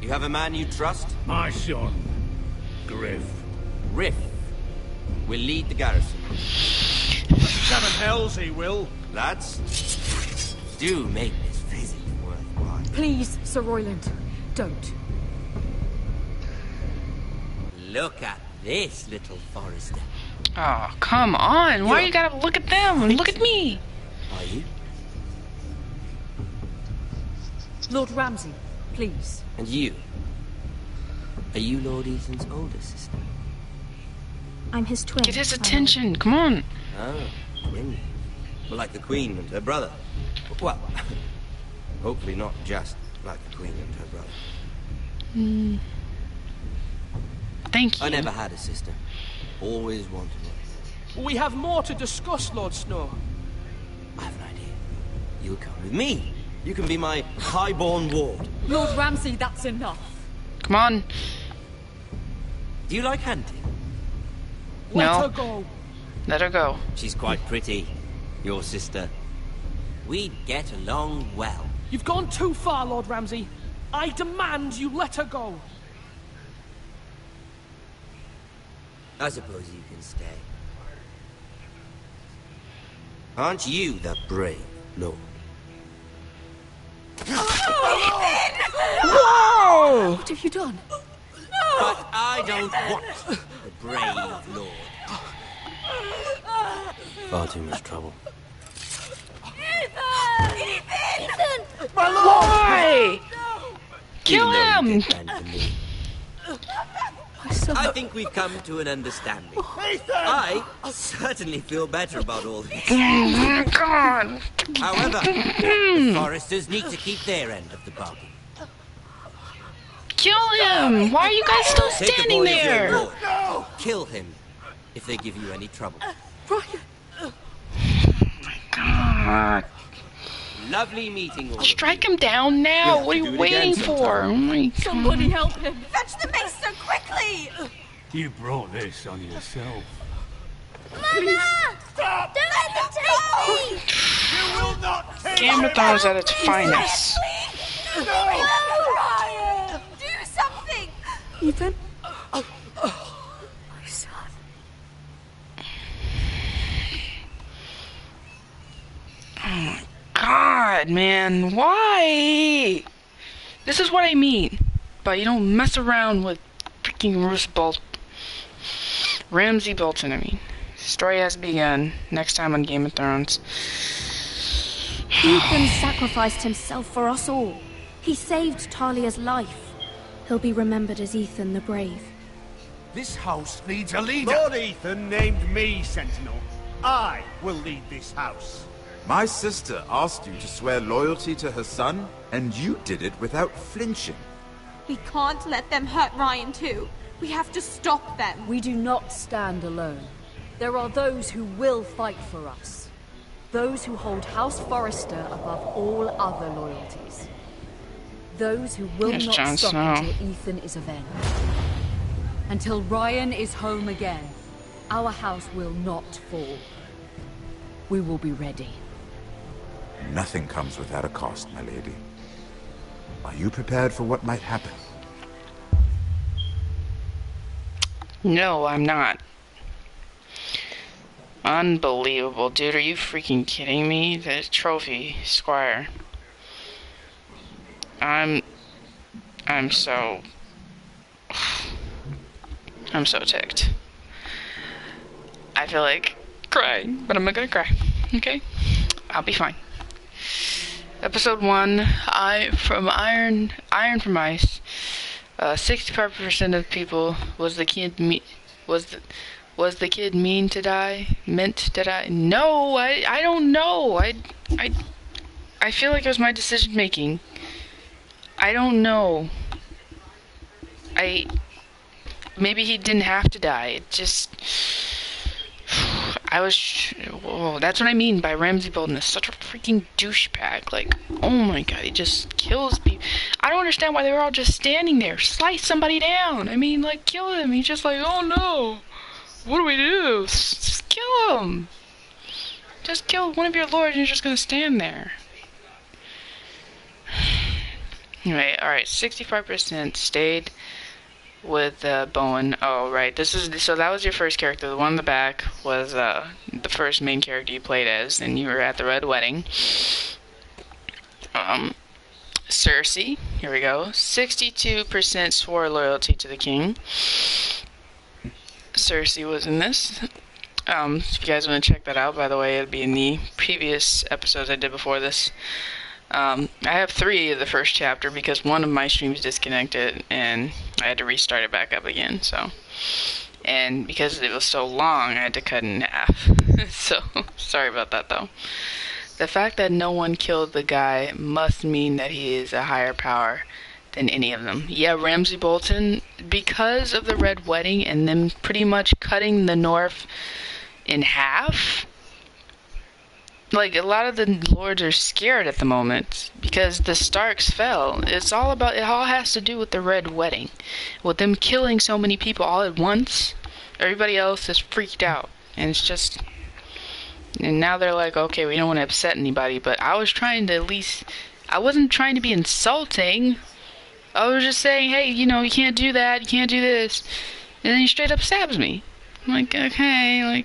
S16: You have a man you trust?
S15: My son, Griff.
S16: Riff will lead the garrison.
S6: 7 hells he will.
S16: Lads, do make this visit worthwhile.
S12: Please, Sir Royland, don't.
S16: Look at this, little Forrester.
S3: Oh, come on. Why you gotta look at them? Look at me.
S16: Are you?
S12: Lord Ramsay, please.
S16: And you? Are you Lord Ethan's older sister?
S11: I'm his twin.
S3: Get his attention. Come on.
S16: Oh, twin. Well, like the Queen and her brother. Well, hopefully not just like the Queen and her brother.
S3: Thank you.
S16: I never had a sister. Always wanted one.
S8: We have more to discuss, Lord Snow.
S16: I have an idea. You'll come with me. You can be my highborn ward.
S12: Lord Ramsay, that's enough.
S3: Come on.
S16: Do you like hunting?
S8: Let
S3: No.
S8: her go.
S3: Let her go.
S16: She's quite pretty. Your sister. We'd get along well.
S8: You've gone too far, Lord Ramsay. I demand you let her go.
S16: I suppose you can stay. Aren't you the brave lord?
S3: Whoa!
S12: What have you done?
S16: But I don't want the brave lord. Far too much trouble.
S7: Ethan!
S3: My lord! Why? Kill
S16: You know you
S3: him!
S16: did bend for me. I think we've come to an understanding. I certainly feel better about all this.
S3: Oh my god!
S16: However, the foresters need to keep their end of the bargain.
S3: Kill him! Why are you guys still
S16: Take a
S3: standing
S16: boy of your
S3: there?
S16: lord. Kill him if they give you any trouble.
S3: God.
S16: Lovely meeting all of
S3: Strike him down now.
S16: We'll
S3: What are
S16: have to
S3: you
S16: do it again
S3: waiting for?
S16: sometime.
S3: Oh my god.
S12: Somebody help him.
S7: Fetch the maester quickly!
S15: You brought this on yourself.
S7: Mama! Stop! Don't let them take me!
S6: You will not take
S3: Game of Thrones at its finest.
S7: No! Ryan! Do something!
S12: Ethan?
S3: Oh my god, man. Why? This is what I mean. But you don't mess around with freaking Roose Bolton. Ramsay Bolton, I mean. Story has begun. Next time on Game of Thrones.
S11: Ethan sacrificed himself for us all. He saved Talia's life. He'll be remembered as Ethan the Brave.
S10: This house needs a leader.
S6: Lord Ethan named me Sentinel. I will lead this house.
S17: My sister asked you to swear loyalty to her son, and you did it without flinching.
S7: We can't let them hurt Ryan too. We have to stop them.
S12: We do not stand alone. There are those who will fight for us. Those who hold House Forrester above all other loyalties. Those who will
S3: Yes,
S12: not
S3: Jon
S12: stop
S3: Snow.
S12: until Ethan is avenged. Until Ryan is home again, our house will not fall. We will be ready.
S17: Nothing comes without a cost, my lady. Are you prepared for what might happen?
S3: No, I'm not. Unbelievable, dude. Are you freaking kidding me? The trophy, Squire. I'm so ticked. I feel like crying, but I'm not gonna cry. Okay? I'll be fine. Episode 1, Iron from Ice. 65% of people was the kid mean to die? Meant to die? No, I don't know. I feel like it was my decision making. I don't know. Maybe he didn't have to die. It just whoa, that's what I mean by Ramsay Bolton is such a freaking douchebag. Like, oh my god, he just kills people. I don't understand why they were all just standing there. Slice somebody down. I mean, like, kill him. He's just like, oh no. What do we do? Just kill him. Just kill one of your lords and you're just gonna stand there. Anyway, alright, 65% stayed with Bowen. Oh, right. So that was your first character. The one in the back was the first main character you played as, and you were at the Red Wedding. Cersei. Here we go. 62% swore loyalty to the king. Cersei was in this. If you guys want to check that out, by the way, it'll be in the previous episodes I did before this. I have 3 of the first chapter because one of my streams disconnected and I had to restart it back up again, so. And because it was so long, I had to cut it in half. So, sorry about that though. The fact that no one killed the guy must mean that he is a higher power than any of them. Yeah, Ramsay Bolton, because of the Red Wedding and them pretty much cutting the North in half, like, a lot of the lords are scared at the moment because the Starks fell. It all has to do with the Red Wedding. With them killing so many people all at once, everybody else is freaked out. And it's just, and now they're like, okay, we don't want to upset anybody, but I was trying to at least, I wasn't trying to be insulting. I was just saying, hey, you know, you can't do that, you can't do this. And then he straight up stabs me. I'm like, okay,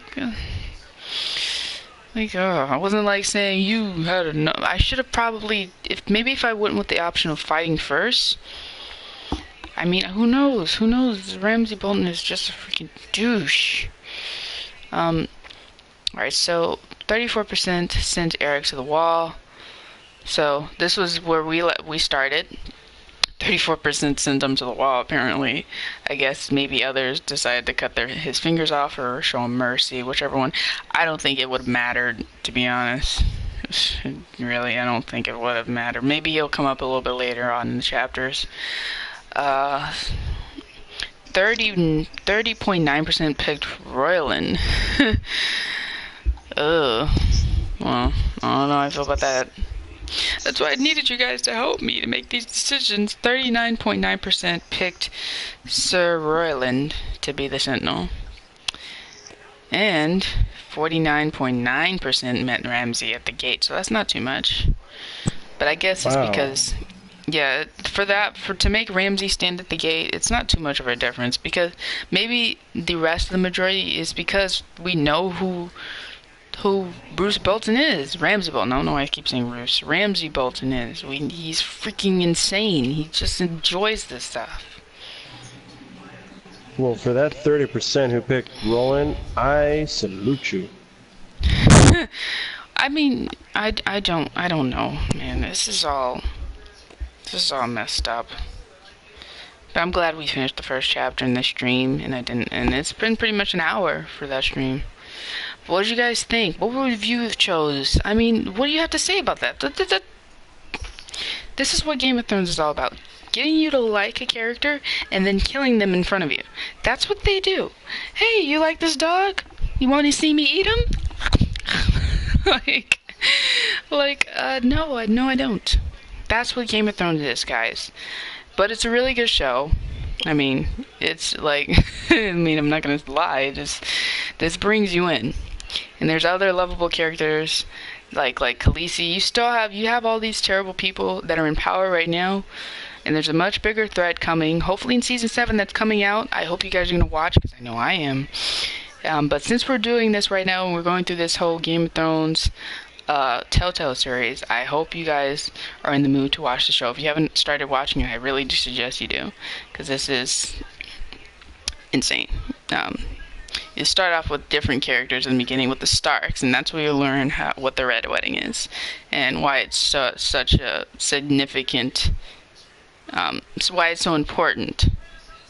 S3: I wasn't like saying you had enough. I should have probably, if I went with the option of fighting first. I mean, who knows? Who knows? Ramsay Bolton is just a freaking douche. Alright, so 34% sent Eric to the wall. So this was where we started. 34% sent him to the wall, apparently. I guess maybe others decided to cut his fingers off or show him mercy, whichever one. I don't think it would have mattered, to be honest. Really, I don't think it would have mattered. Maybe he'll come up a little bit later on in the chapters. 30.9% picked Royland. Ugh. Well, I don't know how I feel about that. That's why I needed you guys to help me to make these decisions. 39.9% picked Sir Royland to be the Sentinel. And 49.9% met Ramsay at the gate, so that's not too much. But I guess it's because, yeah, to make Ramsay stand at the gate, it's not too much of a difference, because maybe the rest of the majority is because we know who Bruce Bolton is. Ramsay Bolton. I don't know why I keep saying Bruce. Ramsay Bolton is. He's freaking insane. He just enjoys this stuff.
S1: Well, for that 30% who picked Roland, I salute you.
S3: I mean, I don't know, man. This is all messed up. But I'm glad we finished the first chapter in this stream, and it's been pretty much an hour for that stream. What did you guys think? What would you have chose? I mean, what do you have to say about that? This is what Game of Thrones is all about. Getting you to like a character and then killing them in front of you. That's what they do. Hey, you like this dog? You want to see me eat him? No, I don't. That's what Game of Thrones is, guys. But it's a really good show. I mean, it's like, I'm not gonna lie, this brings you in. And there's other lovable characters, like Khaleesi. You have all these terrible people that are in power right now, and there's a much bigger threat coming, hopefully in Season 7 that's coming out. I hope you guys are gonna watch, because I know I am. But since we're doing this right now, and we're going through this whole Game of Thrones Telltale series, I hope you guys are in the mood to watch the show. If you haven't started watching it, I really do suggest you do, because this is insane. You start off with different characters in the beginning with the Starks, and that's where you learn what the Red Wedding is and why it's such a significant. It's why it's so important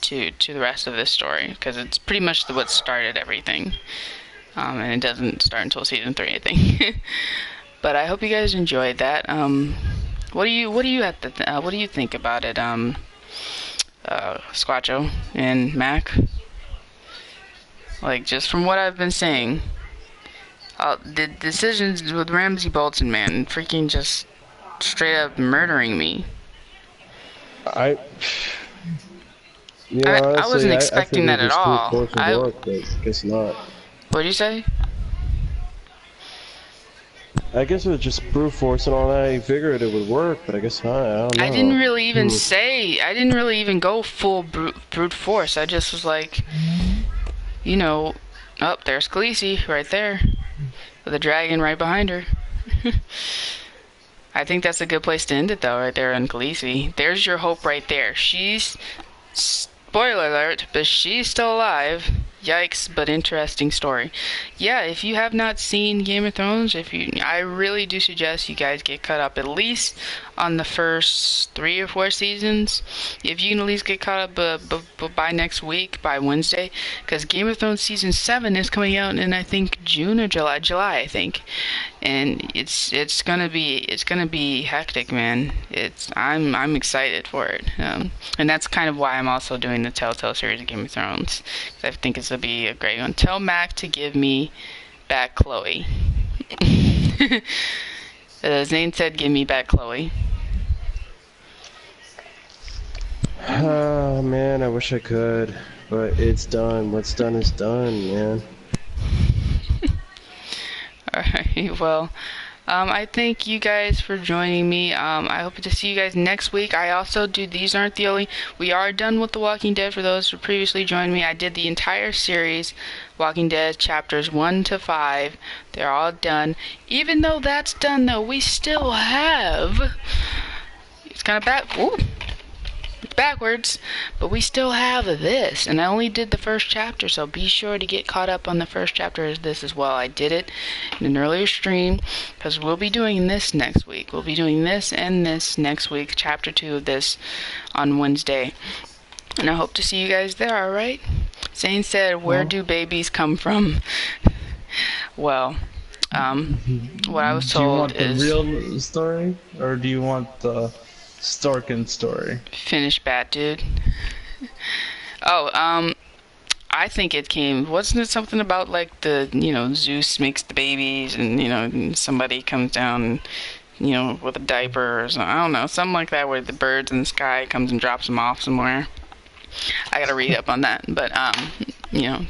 S3: to the rest of this story, because it's pretty much what started everything. And it doesn't start until Season 3, I think. But I hope you guys enjoyed that. What do you think about it, Squatcho and Mac? Like, just from what I've been saying, the decisions with Ramsay Bolton, man, freaking just straight up murdering me.
S1: I
S3: wasn't expecting that at all.
S1: I guess not.
S3: What'd you say?
S1: I guess it was just brute force and all that. I figured it would work, but I guess not. I don't know.
S3: I didn't really even go full brute force. I just was like, oh, there's Khaleesi right there, with a dragon right behind her. I think that's a good place to end it, though, right there on Khaleesi. There's your hope right there. She's, spoiler alert, but she's still alive. Yikes, but interesting story. Yeah, if you have not seen Game of Thrones, I really do suggest you guys get caught up at least on the first 3 or 4 seasons. If you can at least get caught up by next week, by Wednesday, because Game of Thrones season 7 is coming out in I think June or July, I think, and it's gonna be hectic, man. I'm excited for it, and that's kind of why I'm also doing the Telltale series of Game of Thrones. I think it's gonna be a great one. Tell Mac to give me back Chloe. Zane said, "Give me back Chloe."
S1: Oh man, I wish I could, but it's done. What's done is done, man.
S3: Alright, well, I thank you guys for joining me. I hope to see you guys next week. I also do These Aren't the Only... We are done with The Walking Dead for those who previously joined me. I did the entire series, Walking Dead chapters 1 to 5. They're all done. Even though that's done, though, we still have... It's kind of backwards, but we still have this, and I only did the first chapter, so be sure to get caught up on the first chapter of this as well. I did it in an earlier stream, because we'll be doing this next week. We'll be doing this and this next week, chapter 2 of this on Wednesday, and I hope to see you guys there. Alright? Zane said, where do babies come from? Well, what I was told is...
S2: Do you want the real story, or do you want the Storkin story?
S3: Finish Bat Dude. I think it came... Wasn't it something about, like, Zeus makes the babies, and, somebody comes down, with a diaper or something. I don't know. Something like that, where the birds in the sky comes and drops them off somewhere. I gotta read up on that. But,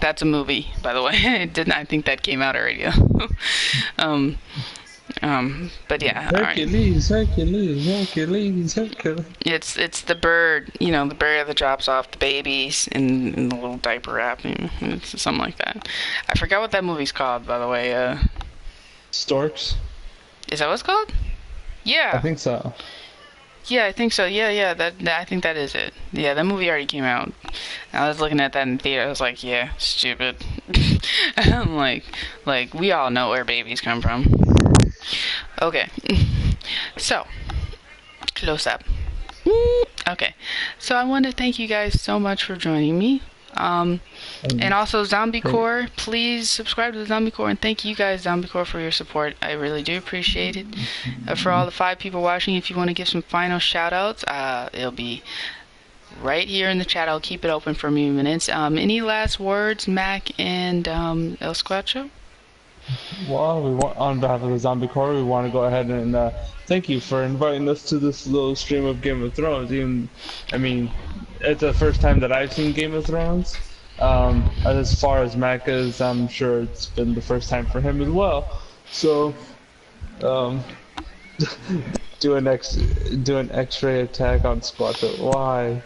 S3: that's a movie, by the way. I think that came out already. But yeah,
S2: Hercules.
S3: It's the bird, the bird that drops off the babies in the little diaper wrap. It's something like that. I forgot what that movie's called, by the way.
S2: Storks?
S3: Is that what it's called? Yeah.
S2: I think so.
S3: Yeah, I think so. Yeah. I think that is it. Yeah, that movie already came out. I was looking at that in the theater. I was like, yeah, stupid. I'm like we all know where babies come from. Okay, so, close up. Okay, so I want to thank you guys so much for joining me. And also Zombie Corps, please subscribe to the Zombie Corps, and thank you guys, Zombie Corps, for your support. I really do appreciate it. For all the 5 people watching, if you want to give some final shout outs, it'll be right here in the chat. I'll keep it open for a few minutes. Any last words, Mac and El Squacho?
S2: Well, on behalf of the Zombie Corps, we want to go ahead and thank you for inviting us to this little stream of Game of Thrones. It's the first time that I've seen Game of Thrones. As far as Mac is, I'm sure it's been the first time for him as well. So, do an X-ray attack on Squacho. Why?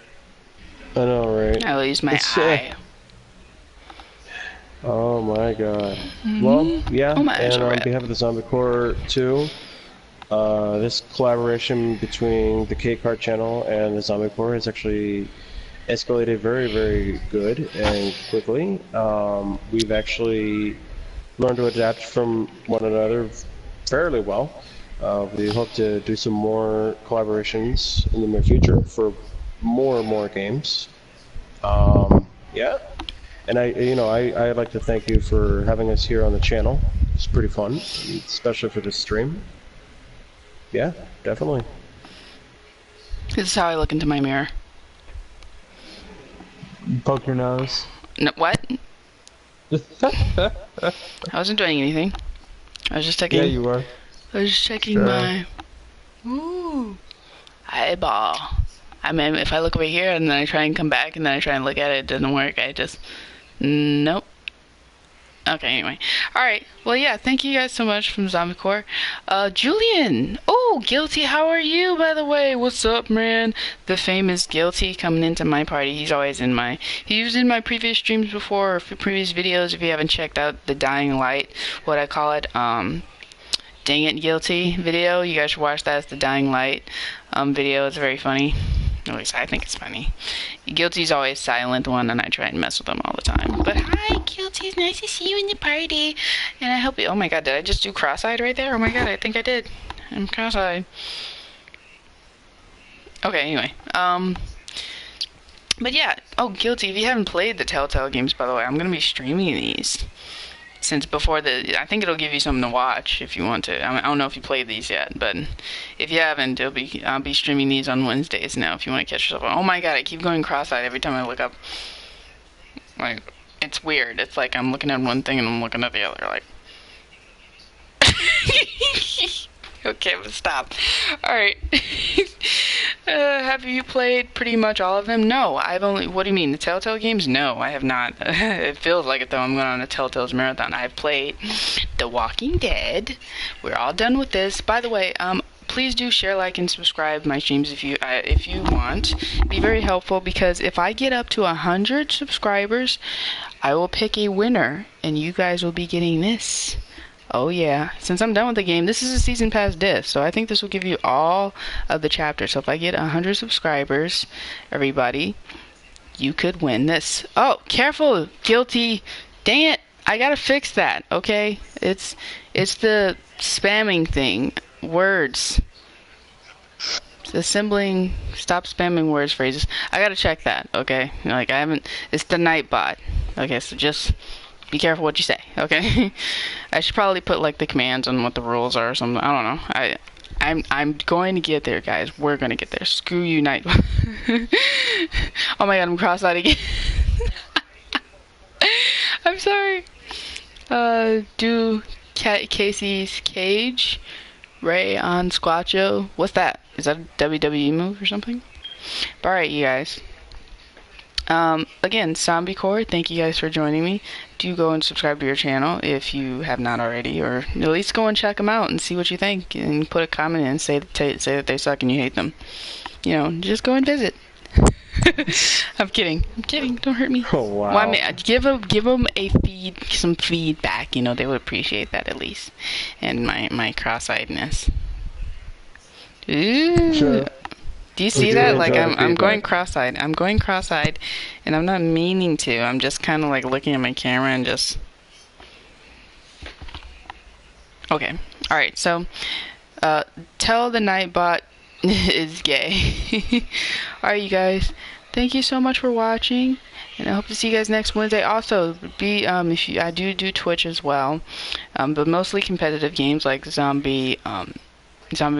S1: I know, right?
S3: I lose my eye.
S1: Oh my god. Well, yeah, and on behalf of the Zombie Corps too, this collaboration between the K-Cart channel and the Zombie Corps has actually escalated very, very good and quickly. We've actually learned to adapt from one another fairly well. We hope to do some more collaborations in the near future for more and more games. Yeah. And I'd like to thank you for having us here on the channel. It's pretty fun, especially for this stream. Yeah, definitely.
S3: This is how I look into my mirror.
S2: Poke your nose.
S3: No, what? I wasn't doing anything. I was just checking.
S2: Yeah, you were.
S3: I was just checking my eyeball. I mean, if I look over here and then I try and come back and then I try and look at it, it doesn't work. I just... Nope. Okay, anyway. Alright, well, yeah, thank you guys so much from Zombie Corps. Julian! Oh, Guilty, how are you, by the way? What's up, man? The famous Guilty coming into my party. He was in my previous streams before, or previous videos, if you haven't checked out the Dying Light, what I call it, Dang It Guilty video. You guys should watch that. It's the Dying Light video. It's very funny. At least I think it's funny. Guilty's always silent one, and I try and mess with him all the time. But hi, Guilty. It's nice to see you in the party. And I hope you... Oh my god, did I just do cross-eyed right there? Oh my god, I think I did. I'm cross-eyed. Okay, anyway. But yeah. Oh, Guilty, if you haven't played the Telltale games, by the way, I'm going to be streaming these. Since before I think it'll give you something to watch if you want to. I don't know if you played these yet, but if you haven't, I'll be streaming these on Wednesdays now if you want to catch yourself. Oh my god, I keep going cross-eyed every time I look up. Like, it's weird. It's like I'm looking at one thing and I'm looking at the other, like... Okay, but stop. Alright. Have you played pretty much all of them? No, I've only... What do you mean, the Telltale games? No, I have not. It feels like it, though. I'm going on a Telltale's marathon. I've played The Walking Dead. We're all done with this. By the way, please do share, like, and subscribe my streams if you want. It'd be very helpful, because if I get up to 100 subscribers, I will pick a winner, and you guys will be getting this. Oh yeah, since I'm done with the game, this is a season pass disc, so I think this will give you all of the chapters. So if I get 100 subscribers, everybody, you could win this. Oh, careful, Guilty. Dang it, I gotta fix that, okay? It's the spamming thing. Words. It's assembling, stop spamming words, phrases. I gotta check that, okay? Like, I haven't, it's the Nightbot. Okay, so just... be careful what you say, okay? I should probably put like the commands on what the rules are or something. I don't know. I'm going to get there, guys. We're gonna get there. Screw you, Night. Oh my god, I'm cross-eyed again. I'm sorry. Do Casey's Cage, Ray on Squatcho. What's that? Is that a WWE move or something? But alright, you guys. Again, Zombie Core, thank you guys for joining me. Do go and subscribe to your channel if you have not already, or at least go and check them out and see what you think, and put a comment in and say that they suck and you hate them. You know, just go and visit. I'm kidding. Don't hurt me. Oh wow. Well, I mean, give them some feedback. You know, they would appreciate that at least. And my cross-eyedness. Ooh. Sure. Do you see that? Like, I'm going cross-eyed. I'm going cross-eyed, and I'm not meaning to. I'm just kind of, like, looking at my camera and just... Okay. Alright, so, tell the Nightbot is gay. Alright, you guys. Thank you so much for watching, and I hope to see you guys next Wednesday. Also, I do Twitch as well, but mostly competitive games like Zombie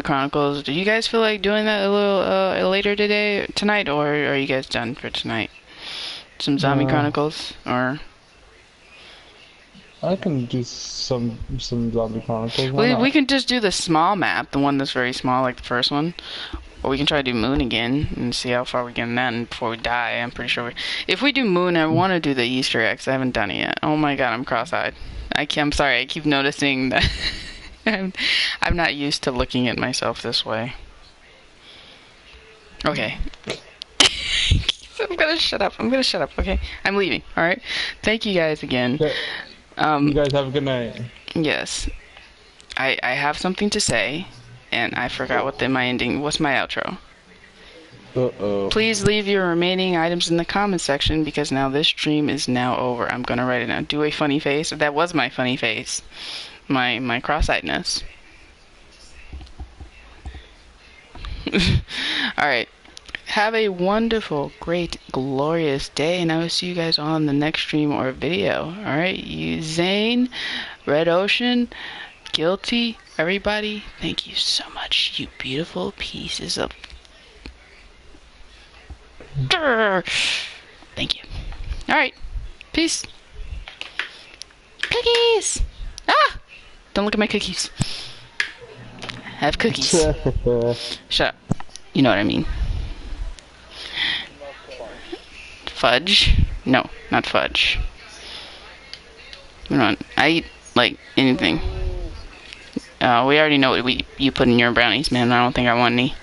S3: Chronicles. Do you guys feel like doing that a little later tonight, or are you guys done for tonight? Some Zombie Chronicles, or
S2: I can do some Zombie Chronicles.
S3: We can just do the small map, the one that's very small, like the first one, or we can try to do Moon again and see how far we get in that. And before we die, I'm pretty sure if we do Moon, I want to do the Easter eggs. I haven't done it yet. Oh my god, I'm cross-eyed. I'm sorry. I keep noticing that. I'm not used to looking at myself this way. Okay. I'm gonna shut up, okay? I'm leaving, alright? Thank you guys again.
S2: You guys have a good night.
S3: Yes. I have something to say, and I forgot what's my outro.
S1: Uh-oh.
S3: Please leave your remaining items in the comment section, because now this stream is now over. I'm gonna write it down. Do a funny face. That was my funny face. My cross-eyedness. Alright. Have a wonderful, great, glorious day, and I will see you guys on the next stream or video. Alright? You, Zane, Red Ocean, Guilty, everybody, thank you so much, you beautiful pieces of... Thank you. Alright. Peace. Cookies! Ah! Don't look at my cookies. I have cookies. Shut up. You know what I mean. Fudge? No, not fudge. I eat, like, anything. We already know what you put in your brownies, man. I don't think I want any.